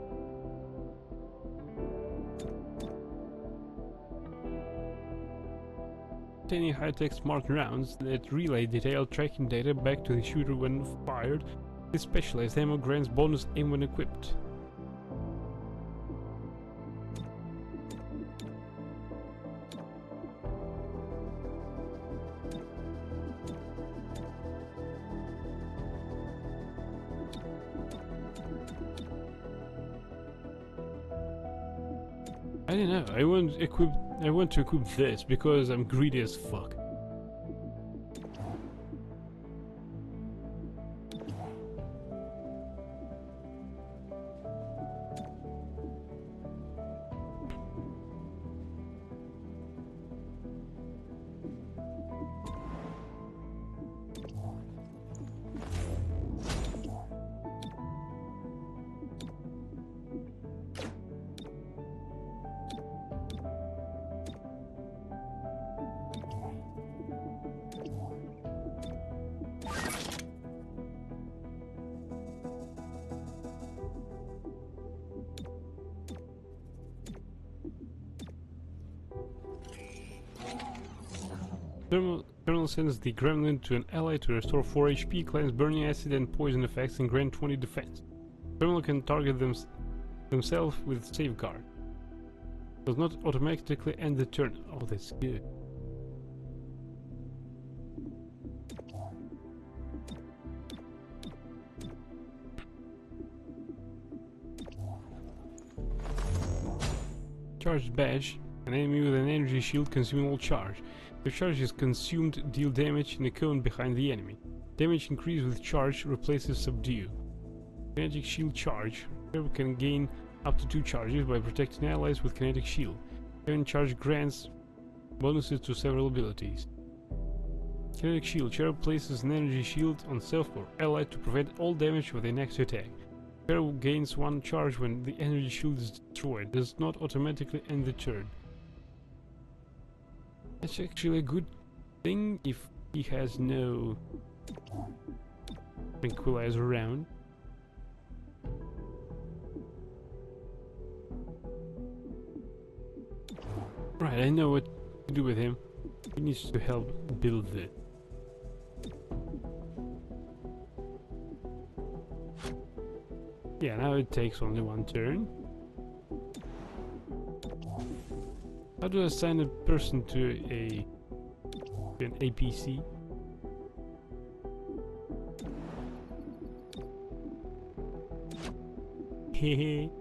Containing high-tech smart rounds that relay detailed tracking data back to the shooter when fired, this specialized ammo grants bonus aim when equipped. I don't know, I want to equip this because I'm greedy as fuck. Colonel sends the gremlin to an ally to restore 4 HP, cleanse burning acid and poison effects, and grant 20 defense. Colonel can target themselves with safeguard. Does not automatically end the turn. Oh, that's good. Charged badge. An enemy with an energy shield consuming all charge. If charge is consumed, deal damage in the cone behind the enemy. Damage increased with charge replaces subdue. Kinetic shield charge. Hero can gain up to 2 charges by protecting allies with kinetic shield. Having charge grants bonuses to several abilities. Kinetic shield. Hero places an energy shield on self or ally to prevent all damage with the next attack. Hero gains 1 charge when the energy shield is destroyed. Does not automatically end the turn. That's actually a good thing if he has no tranquilizer around. Right, I know what to do with him. He needs to help build it. Yeah, now it takes only 1 turn. How do I assign a person to an APC? Hehe.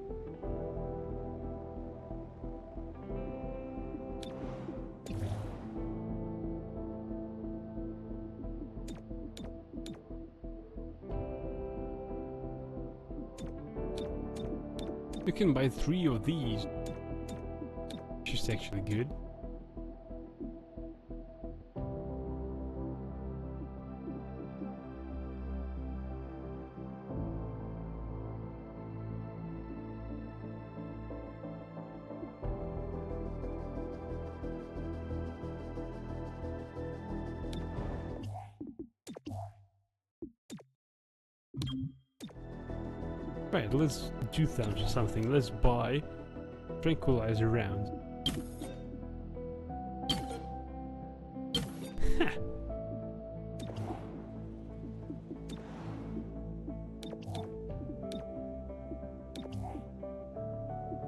You can buy 3 of these. Which is actually good. Right, let's do something. Let's buy tranquilizer rounds.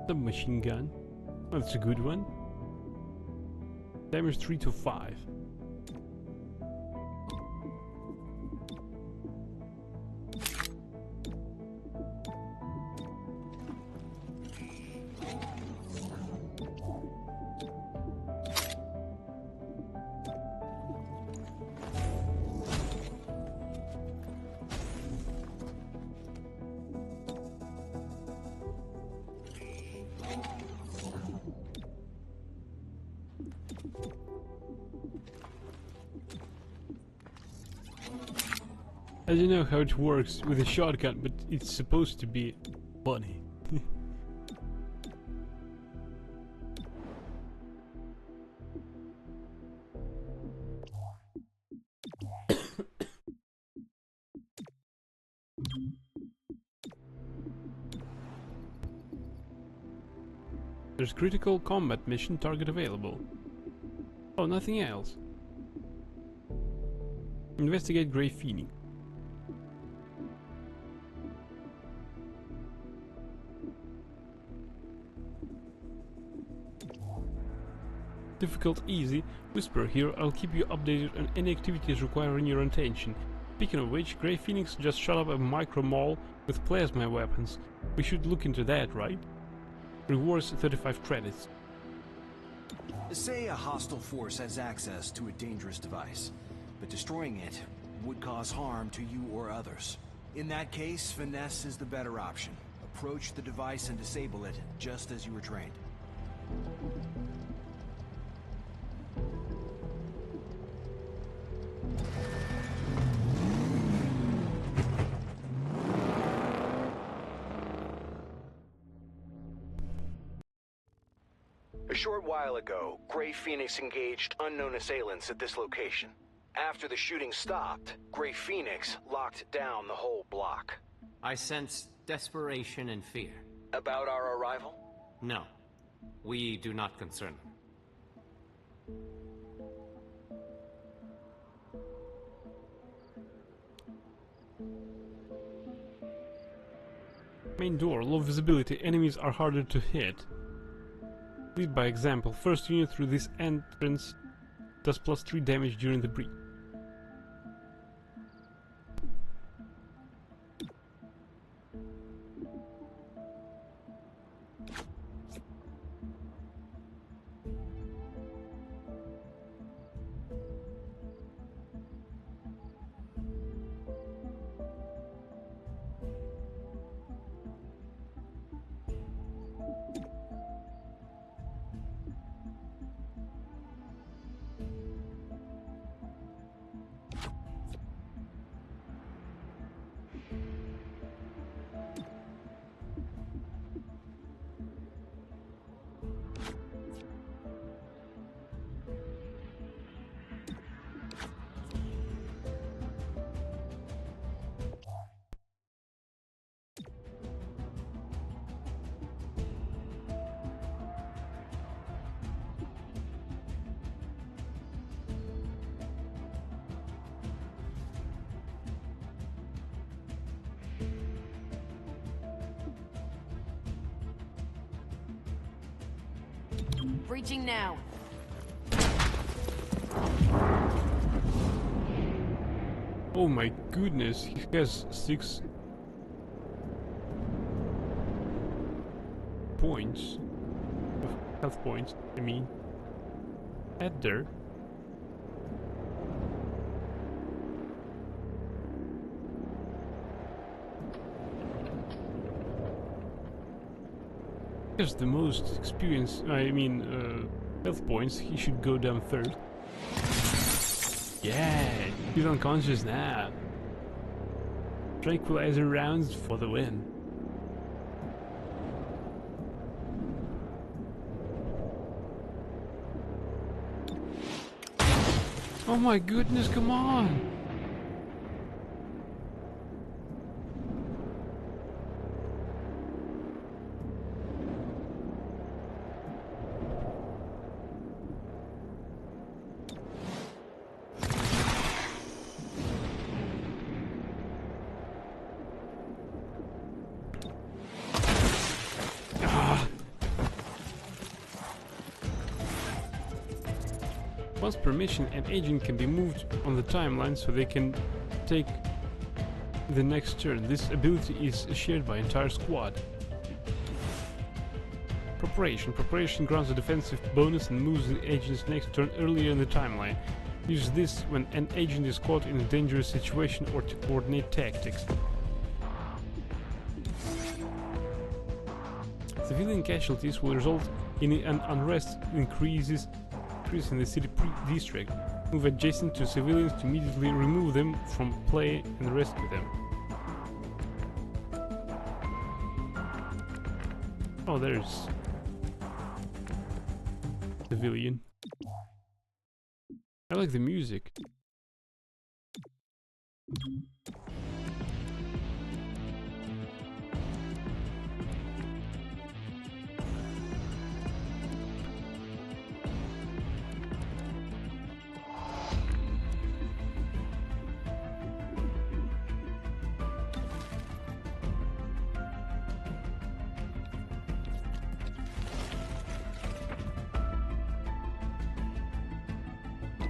Submachine gun. Oh, that's a good one. Damage 3 to 5. I don't know how it works with a shotgun, but it's supposed to be funny. There's critical combat mission target available. Oh, nothing else. Investigate Grey Phoenix. Difficult, easy. Whisper here, I'll keep you updated on any activities requiring your attention. Speaking of which, Grey Phoenix just shot up a micro mall with plasma weapons. We should look into that, right? Rewards 35 credits. Say a hostile force has access to a dangerous device, but destroying it would cause harm to you or others. In that case, finesse is the better option. Approach the device and disable it, just as you were trained. A short while ago, Grey Phoenix engaged unknown assailants at this location. After the shooting stopped, Grey Phoenix locked down the whole block. I sense desperation and fear. About our arrival? No. We do not concern them. Main door, low visibility, enemies are harder to hit. Lead by example. First unit through this entrance does +3 damage during the breach. Breaching now. Oh my goodness, he has 6 points. Health points, I mean. Head there. He has the most experience, health points. He should go down third. Yeah, he's unconscious now. Tranquilizer rounds for the win. Oh my goodness, come on! Once per mission, an agent can be moved on the timeline so they can take the next turn. This ability is shared by entire squad. Preparation. Preparation grants a defensive bonus and moves the agent's next turn earlier in the timeline. Use this when an agent is caught in a dangerous situation or to coordinate tactics. Civilian casualties will result in an unrest increase in the city district. Move adjacent to civilians to immediately remove them from play and rescue them. Oh, there's civilian. I like the music.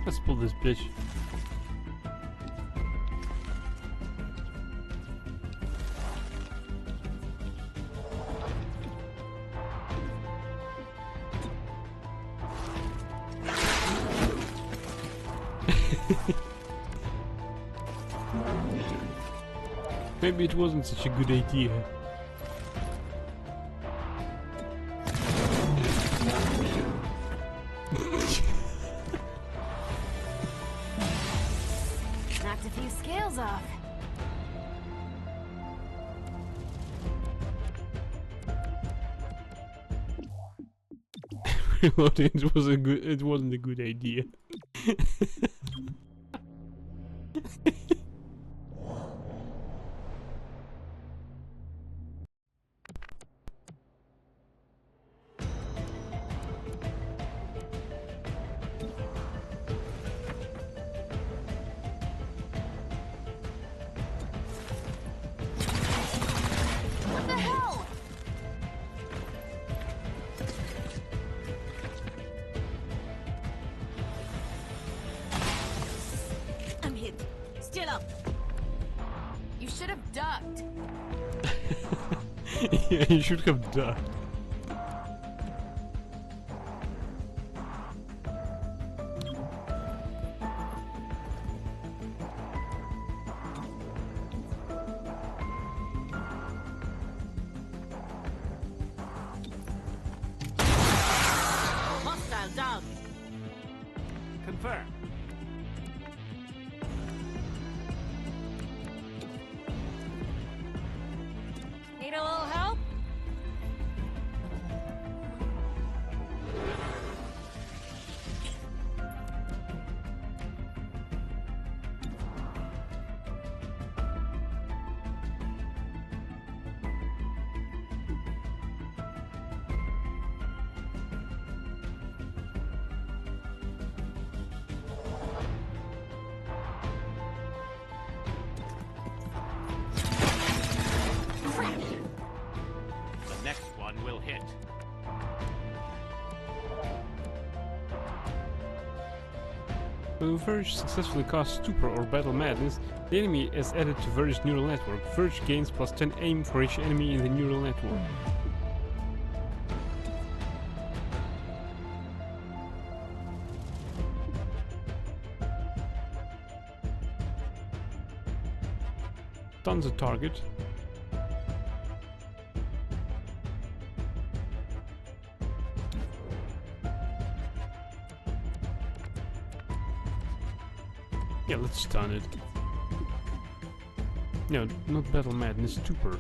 Let's pull this bitch. Maybe it wasn't such a good idea. Knocked a few scales off. It wasn't a good idea. What the hell? I'm hit. Still up. You should have ducked. Yeah, you should have ducked. Hostile down. Confirm. Need a little help? The next one will hit. When Verge successfully casts Stupor or Battle Madness, the enemy is added to Verge's neural network. Verge gains +10 aim for each enemy in the neural network. Stuns a target. Yeah, let's stun it. No, not Battle Madness, Stupor.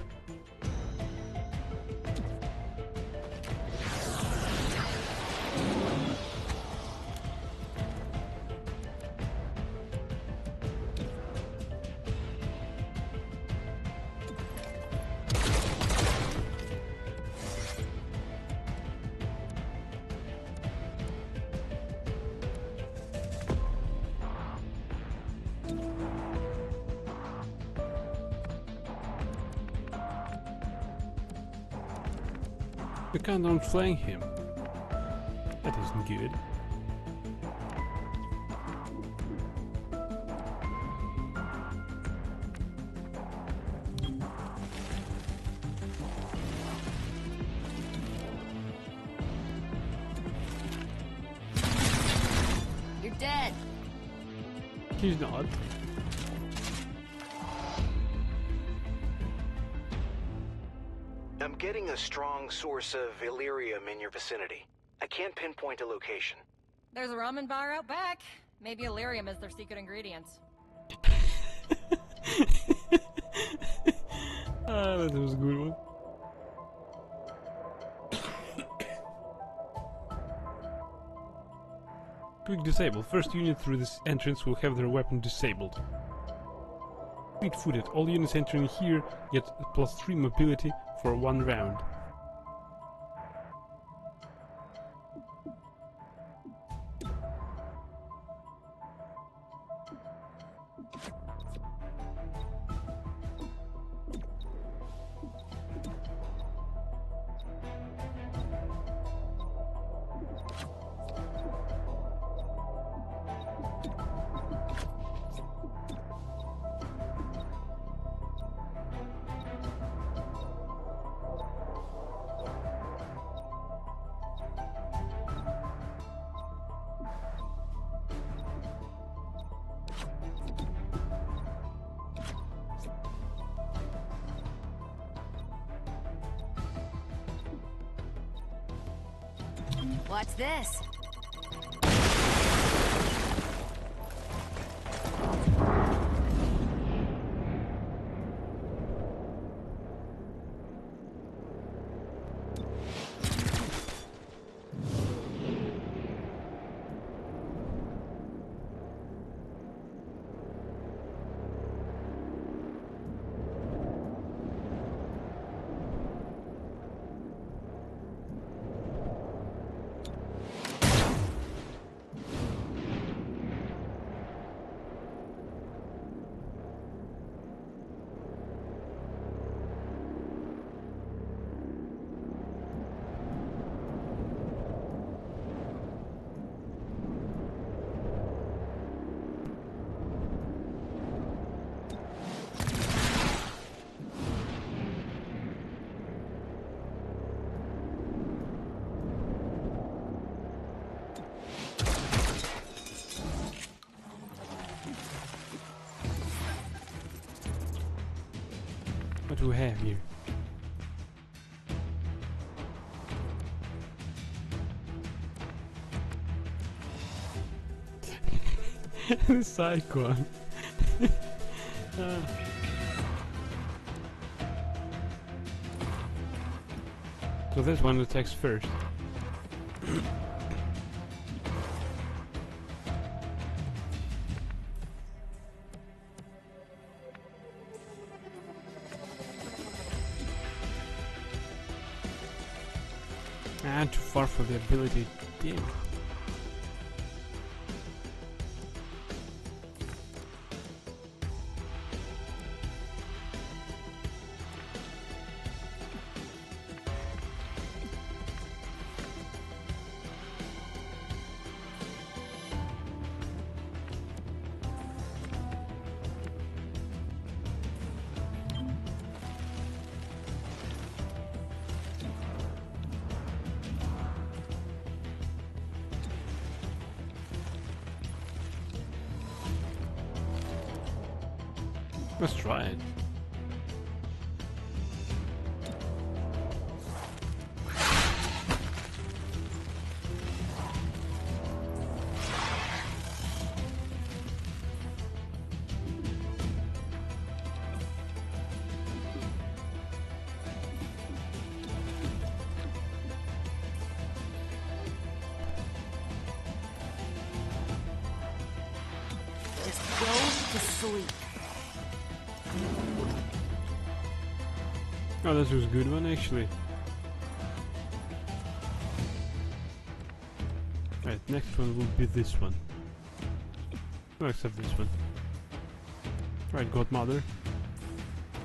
We can't outflank him. That isn't good. You're dead. He's not. I'm getting a strong source of Illyrium in your vicinity. I can't pinpoint a location. There's a ramen bar out back. Maybe Illyrium is their secret ingredient. Ah, that was a good one. Quick disable. First unit through this entrance will have their weapon disabled. Fleet-footed. All units entering here get +3 mobility for 1 round. What's this? What do we have here? The Cyclone. So this one attacks first. Ah, too far for the ability. Damn. Let's try it. Just go to sleep. Oh, this was a good one actually. Right, next one will be this one. No, except this one. Right, Godmother.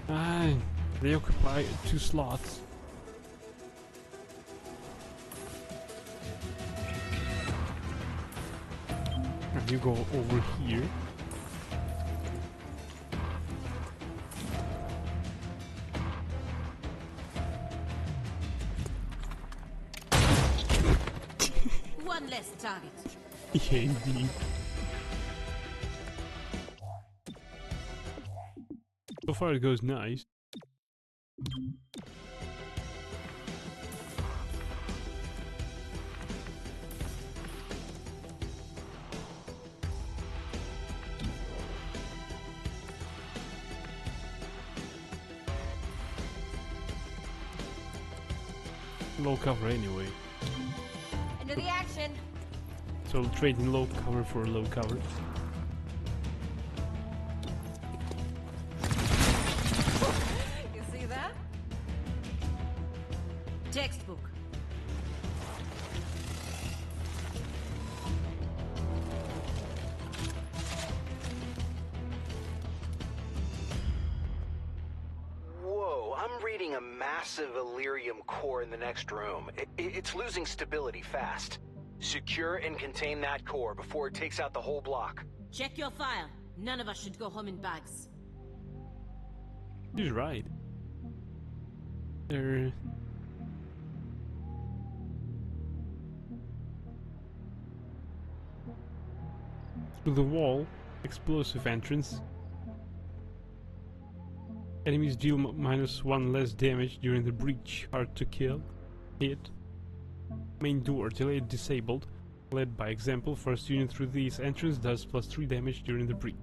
Ah, they occupy 2 slots. And you go over here. One less target. Yeah, indeed. So far it goes nice. low cover anyway. Into the action! So we'll trade in low cover for low cover. You see that? Textbook. Whoa, I'm reading a massive Illyrium core in the next room. It's losing stability fast. Secure and contain that core before it takes out the whole block. Check your file. None of us should go home in bags. He's right. There. Through the wall, explosive entrance. Enemies deal -1 less damage during the breach. Hard to kill. Hit. Main door, delayed disabled. Led by example, first unit through this entrance does +3 damage during the breach.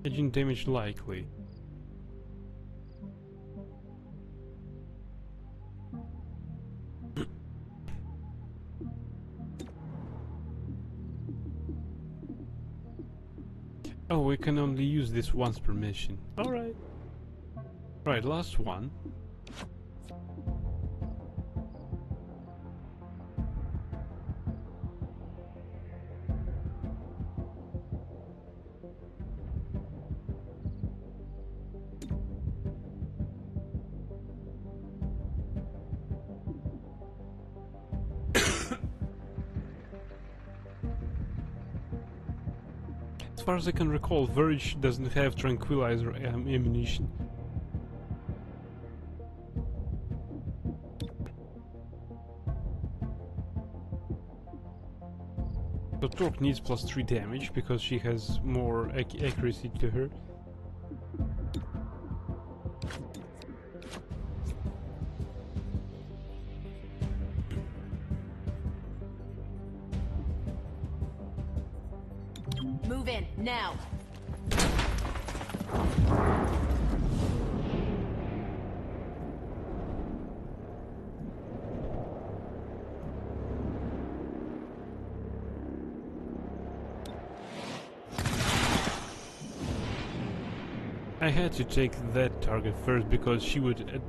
Agent damage likely. Oh, we can only use this once per mission. Alright. Right, last one. As far as I can recall, Verge doesn't have tranquilizer ammunition. So Torque needs +3 damage because she has more accuracy to her. Move in, now! I had to take that target first because she would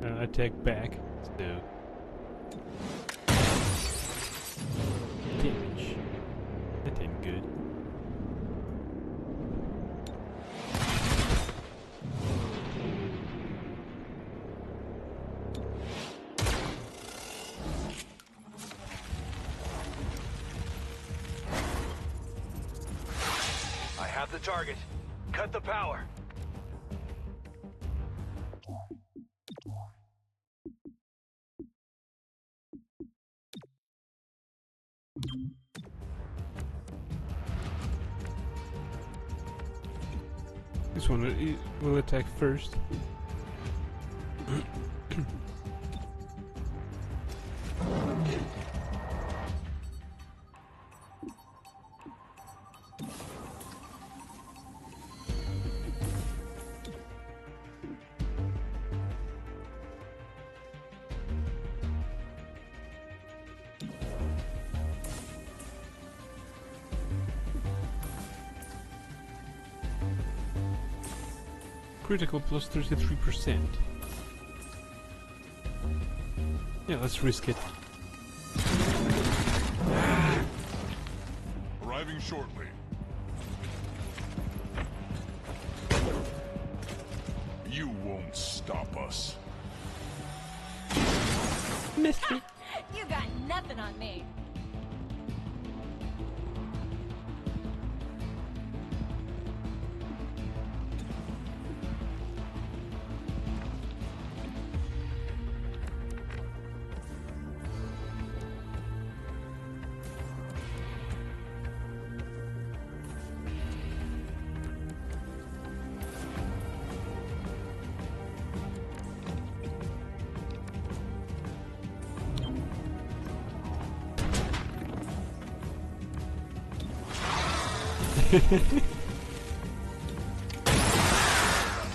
attack back, so... Damage. That ain't good. I have the target. Cut the power. This one will attack first. Critical plus 33%. Yeah, let's risk it. Arriving shortly. You won't stop us. Missed me. You got nothing on me.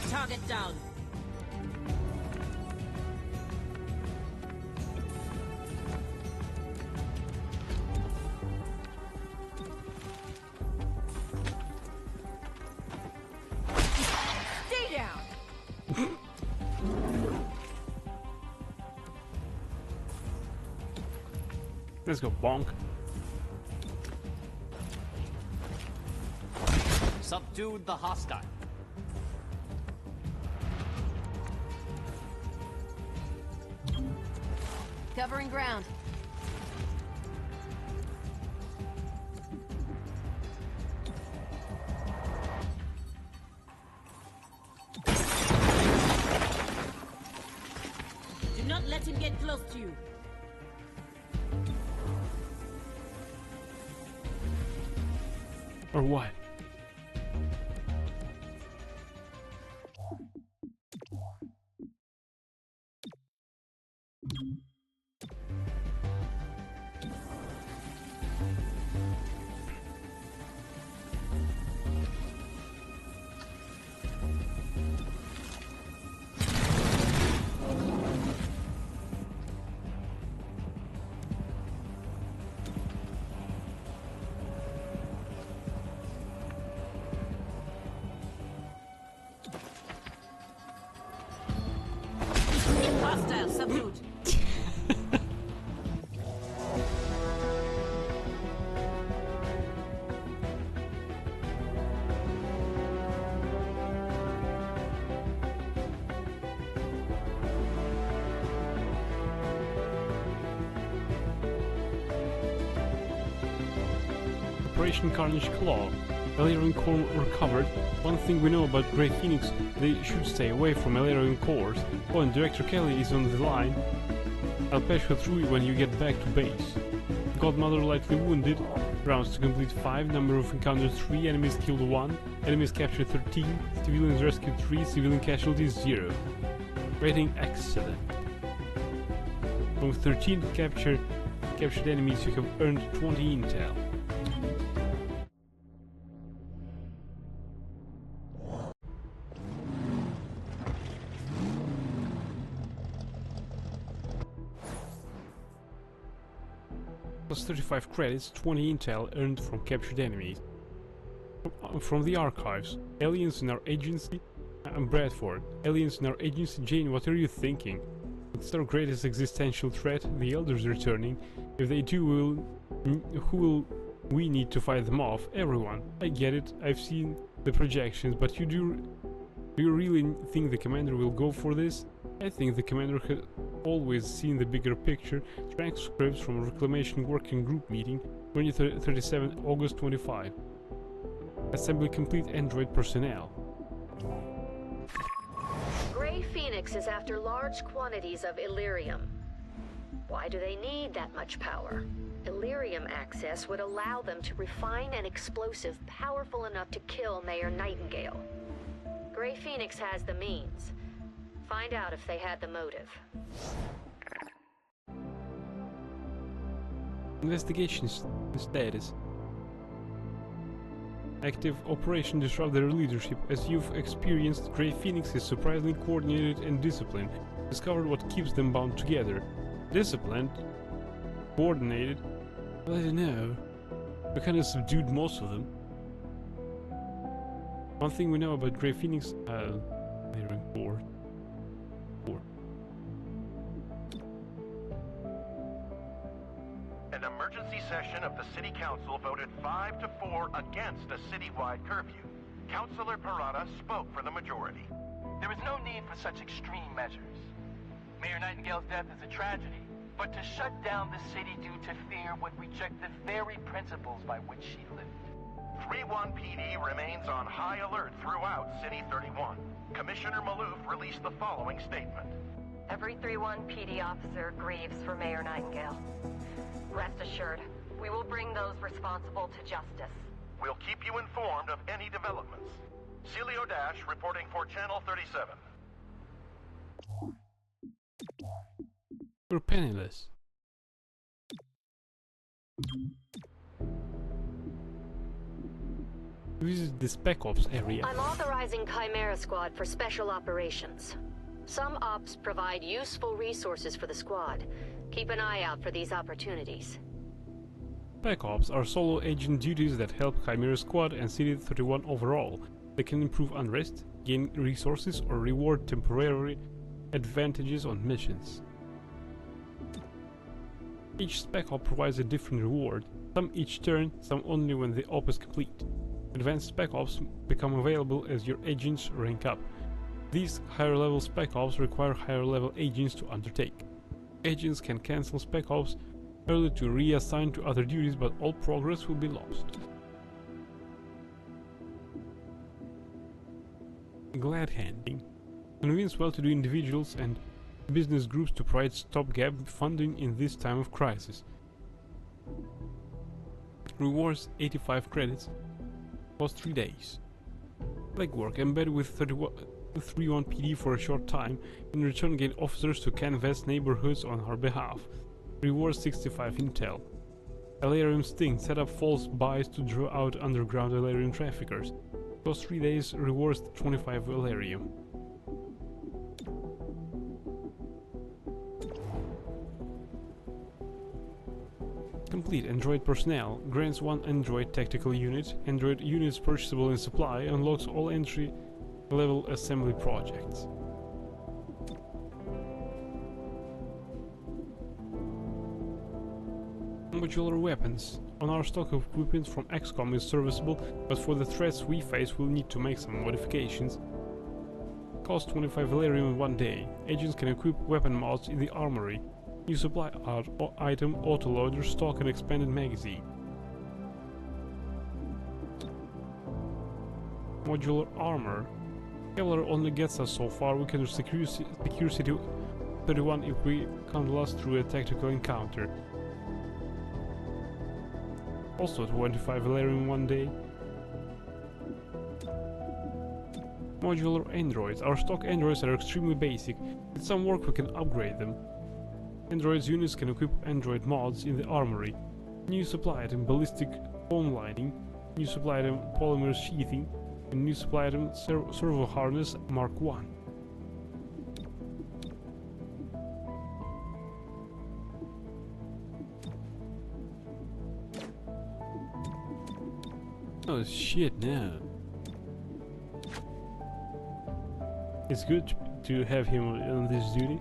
Target down. Let's go, bonk. Subdued the hostile. Covering ground. Do not let him get close to you. Or what? Hostile subdued. Operation Carnage Claw. Elarian core recovered. One thing we know about Grey Phoenix, they should stay away from Elarian cores. Oh, and Director Kelly is on the line. I'll patch her through when you get back to base. Godmother lightly wounded. Rounds to complete 5. Number of encounters 3. Enemies killed 1. Enemies captured 13. Civilians rescued 3. Civilian casualties 0. Rating excellent. From 13 captured enemies you have earned 20 intel. Plus 35 credits, 20 intel earned from captured enemies. From the archives, aliens in our agency. I'm Bradford. Aliens in our agency. Jane, what are you thinking? It's our greatest existential threat. The Elders returning. If they do, who will we need to fight them off? Everyone. I get it. I've seen the projections, but do you really think the commander will go for this? I think the commander has always seen the bigger picture. Transcripts from a Reclamation Working Group meeting, 2037 August 25. Assembly complete. Android personnel. Grey Phoenix is after large quantities of Illyrium. Why do they need that much power? Illyrium access would allow them to refine an explosive powerful enough to kill Mayor Nightingale. Grey Phoenix has the means. Find out if they had the motive. Investigation status. Active Operation Disrupt their leadership. As you've experienced, Grey Phoenix is surprisingly coordinated and disciplined. Discovered what keeps them bound together. Disciplined? Coordinated? Well, I don't know. We kind of subdued most of them. One thing we know about Grey Phoenix, they're in court. An emergency session of the City Council voted 5-4 against a citywide curfew. Councilor Parada spoke for the majority. There is no need for such extreme measures. Mayor Nightingale's death is a tragedy, but to shut down the city due to fear would reject the very principles by which she lived. 3-1 PD remains on high alert throughout City 31. Commissioner Maloof released the following statement. Every 3-1 PD officer grieves for Mayor Nightingale. Rest assured, we will bring those responsible to justice. We'll keep you informed of any developments. Celio Dash reporting for Channel 37. We're penniless. Visit the Spec Ops area. I'm authorizing Chimera Squad for special operations. Some ops provide useful resources for the squad. Keep an eye out for these opportunities. Spec Ops are solo agent duties that help Chimera Squad and City 31 overall. They can improve unrest, gain resources, or reward temporary advantages on missions. Each spec op provides a different reward, some each turn, some only when the op is complete. Advanced spec ops become available as your agents rank up. These higher level spec ops require higher level agents to undertake. Agents can cancel spec ops early to reassign to other duties, but all progress will be lost. Glad handing. Convince well-to-do individuals and business groups to provide stopgap funding in this time of crisis. Rewards 85 credits. Cost 3 days. Legwork. Embed with 31 PD for a short time. In return, gain officers to canvass neighborhoods on our behalf. Rewards 65 intel. Alarium Sting. Set up false buys to draw out underground Alarium traffickers. Cost 3 days. Rewards 25 Alarium. Complete Android personnel. Grants 1 Android tactical unit. Android units purchasable in supply. Unlocks all entry level assembly projects. Modular weapons. On our stock of equipment from XCOM is serviceable, but for the threats we face we'll need to make some modifications. Cost 25 Valerium in 1 day. Agents can equip weapon mods in the armory. New supply item, autoloader, stock and expanded magazine. Modular armor. Kevlar only gets us so far. We can secure City 31 if we can't last through a tactical encounter. Also 25 Valerium in 1 day. Modular androids. Our stock androids are extremely basic. With some work we can upgrade them. Androids units can equip android mods in the armory. New supply item ballistic foam lining, new supply item polymer sheathing, and new supply item servo harness Mark 1. Oh shit, no. It's good to have him on this duty.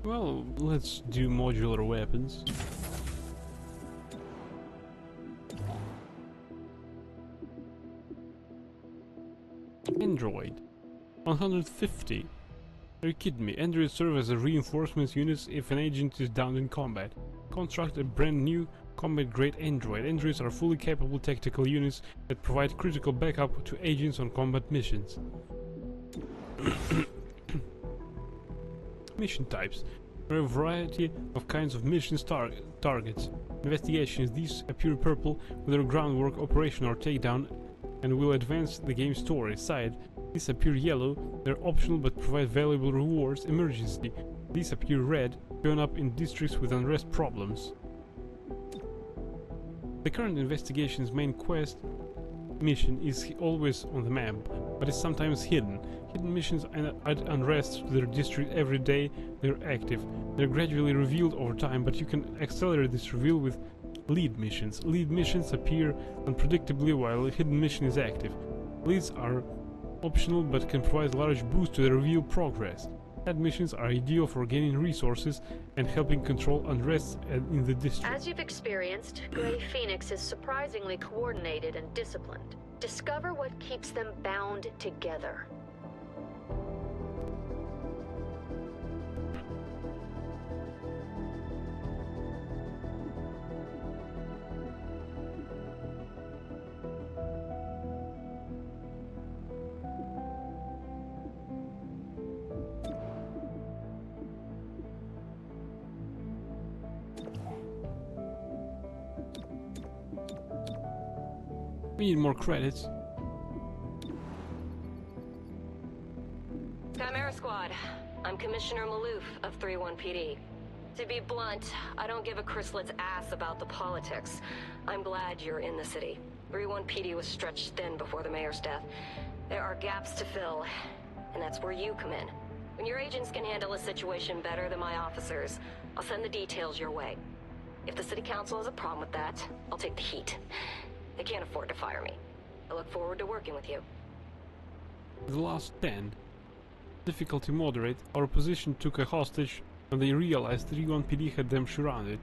Well, let's do modular weapons. Android. 150. Are you kidding me? Androids serve as a reinforcement unit if an agent is downed in combat. Construct a brand new combat-grade android. Androids are fully capable tactical units that provide critical backup to agents on combat missions. Mission types. There are a variety of kinds of missions targets. Investigations. These appear purple with their groundwork, operation or takedown and will advance the game's story. Side. These appear yellow. They're optional but provide valuable rewards. Emergency. These appear red. Turn up in districts with unrest problems. The current investigation's main quest mission is always on the map, but is sometimes hidden. Hidden missions add unrest to their district every day they're active. They're gradually revealed over time, but you can accelerate this reveal with lead missions. Lead missions appear unpredictably while a hidden mission is active. Leads are optional but can provide large boost to the reveal progress. Lead missions are ideal for gaining resources and helping control unrest in the district. As you've experienced, Grey Phoenix is surprisingly coordinated and disciplined. Discover what keeps them bound together. We need more credits. Chimera Squad, I'm Commissioner Maloof of 31 PD. To be blunt, I don't give a Chryslet's ass about the politics. I'm glad you're in the city. 31 PD was stretched thin before the mayor's death. There are gaps to fill, and that's where you come in. When your agents can handle a situation better than my officers, I'll send the details your way. If the city council has a problem with that, I'll take the heat. They can't afford to fire me. I look forward to working with you. The last 10. Difficulty moderate. Our opposition took a hostage when they realized 31 PD had them surrounded.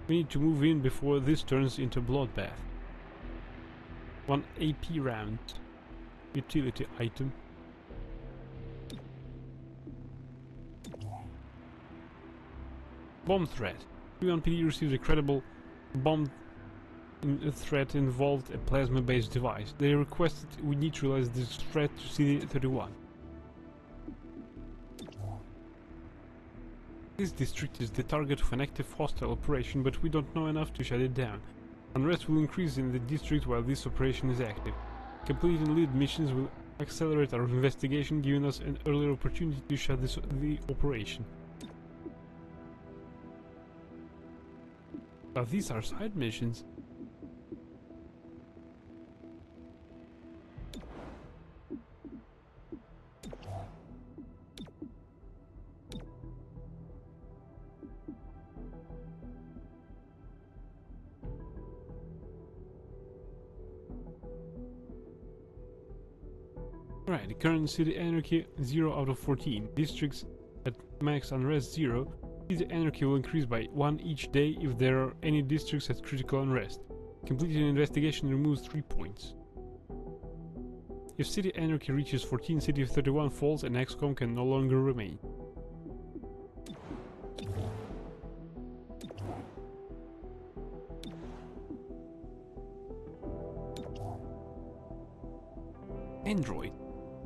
We need to move in before this turns into a bloodbath. 1 AP round. Utility item. Bomb threat. 31 PD received a credible bomb threat involved a plasma-based device. They requested we neutralize this threat to CD31. This district is the target of an active hostile operation, but we don't know enough to shut it down. Unrest will increase in the district while this operation is active. Completing lead missions will accelerate our investigation, giving us an earlier opportunity to shut the operation. But these are side missions. Right, the current city anarchy 0 out of 14. Districts at max unrest 0. City anarchy will increase by 1 each day if there are any districts at critical unrest. Completing an investigation removes 3 points. If city anarchy reaches 14, city 31 falls and XCOM can no longer remain. Android.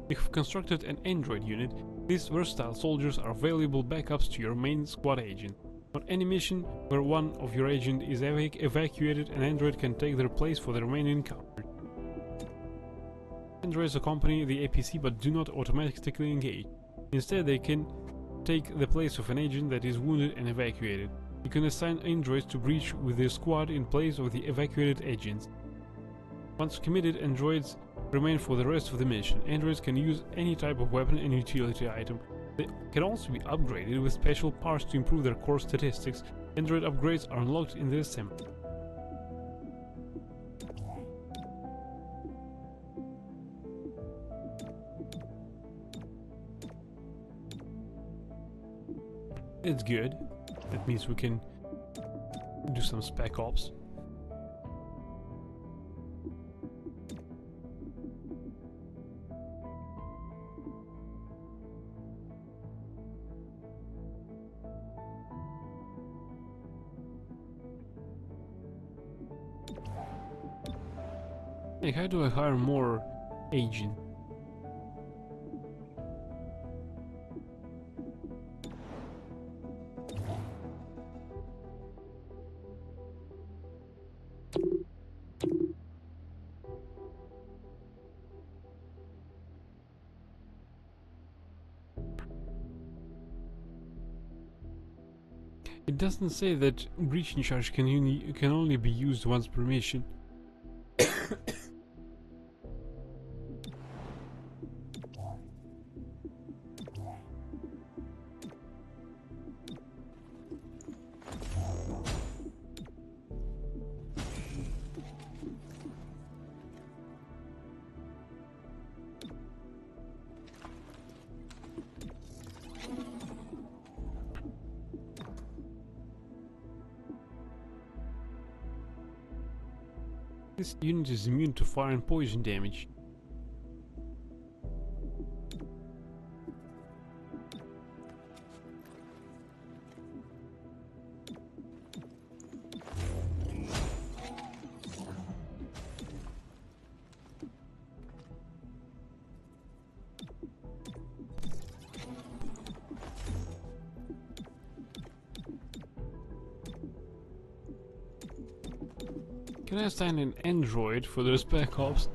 We have constructed an android unit. These versatile soldiers are valuable backups to your main squad agent. On any mission where one of your agent is evacuated, an android can take their place for the remaining encounter. Androids accompany the APC but do not automatically engage. Instead, they can take the place of an agent that is wounded and evacuated. You can assign androids to breach with the squad in place of the evacuated agents. Once committed, androids remain for the rest of the mission. Androids can use any type of weapon and utility item. They can also be upgraded with special parts to improve their core statistics. Android upgrades are unlocked in the assembly. It's good. That means we can do some spec ops. Hey, how do I hire more agent? It doesn't say that breaching charge can only be used once per mission. This unit is immune to fire and poison damage. Can I assign an android for the Spec Ops?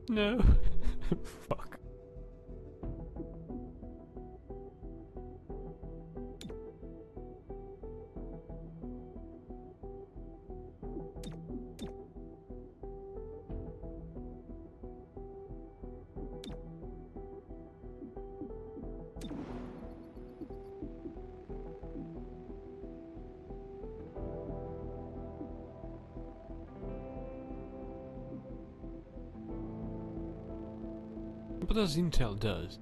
No. Fuck. What does Intel does?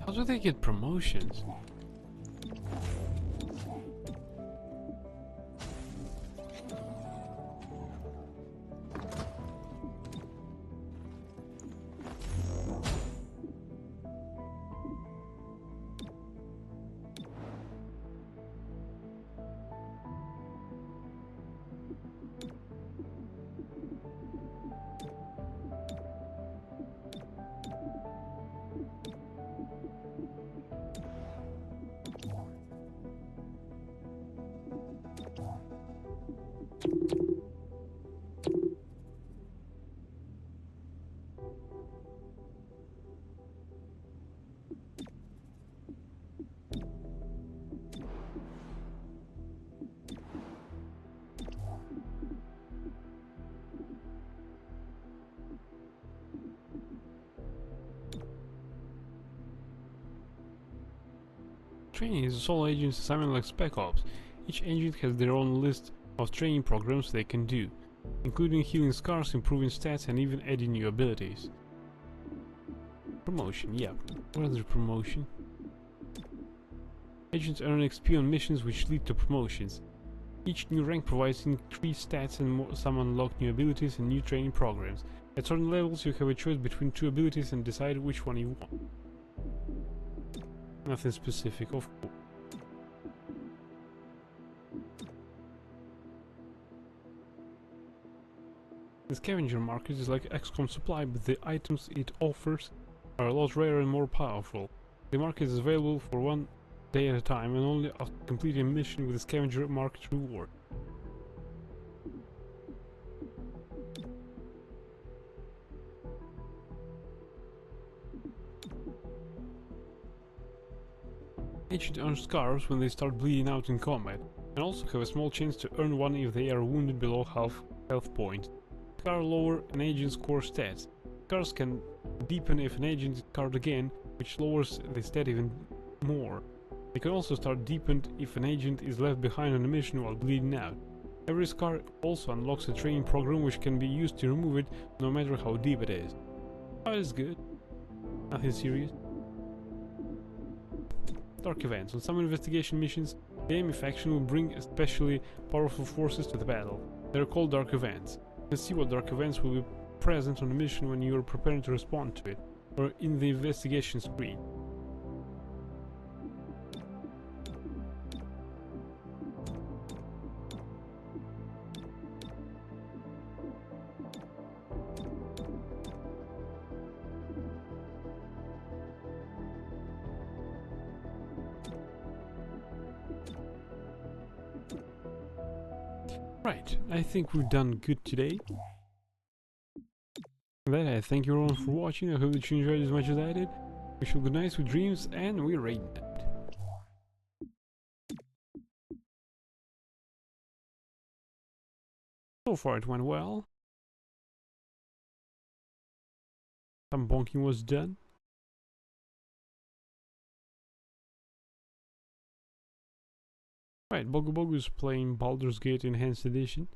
How do they get promotions? Training is a sole agent's assignment like Spec Ops. Each agent has their own list of training programs they can do, including healing scars, improving stats, and even adding new abilities. Promotion, yeah. What is the promotion? Agents earn XP on missions which lead to promotions. Each new rank provides increased stats and some unlocked new abilities and new training programs. At certain levels you have a choice between two abilities and decide which one you want. Nothing specific, of course. The scavenger market is like XCOM supply, but the items it offers are a lot rarer and more powerful. The market is available for 1 day at a time and only after completing a mission with the scavenger market reward. Agents earn scars when they start bleeding out in combat, and also have a small chance to earn one if they are wounded below half health points. Scars lower an agent's core stats. Scars can deepen if an agent is scarred again, which lowers the stat even more. They can also start deepened if an agent is left behind on a mission while bleeding out. Every scar also unlocks a training program which can be used to remove it no matter how deep it is. That is good. Nothing serious. Dark events. On some investigation missions, the enemy faction will bring especially powerful forces to the battle. They are called dark events. You can see what dark events will be present on the mission when you are preparing to respond to it, or in the investigation screen. Right, I think we've done good today. With that, I thank you everyone for watching. I hope that you enjoyed as much as I did. Wish you good night, sweet dreams, and we're raiding it. So far it went well. Some bonking was done. Right, Bogu Bogu is playing Baldur's Gate Enhanced Edition.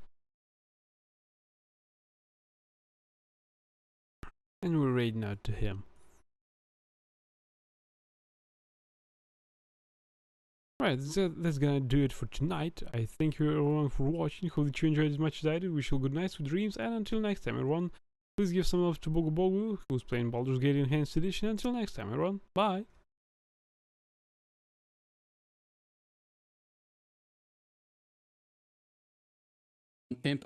and we're raiding out to him. Right, so that's gonna do it for tonight. I thank you everyone for watching. Hope that you enjoyed as much as I did. Wish you good nights, sweet dreams, and until next time, everyone, please give some love to Bogo Bogo, who's playing Baldur's Gate Enhanced Edition. Until next time, everyone, bye! Pimp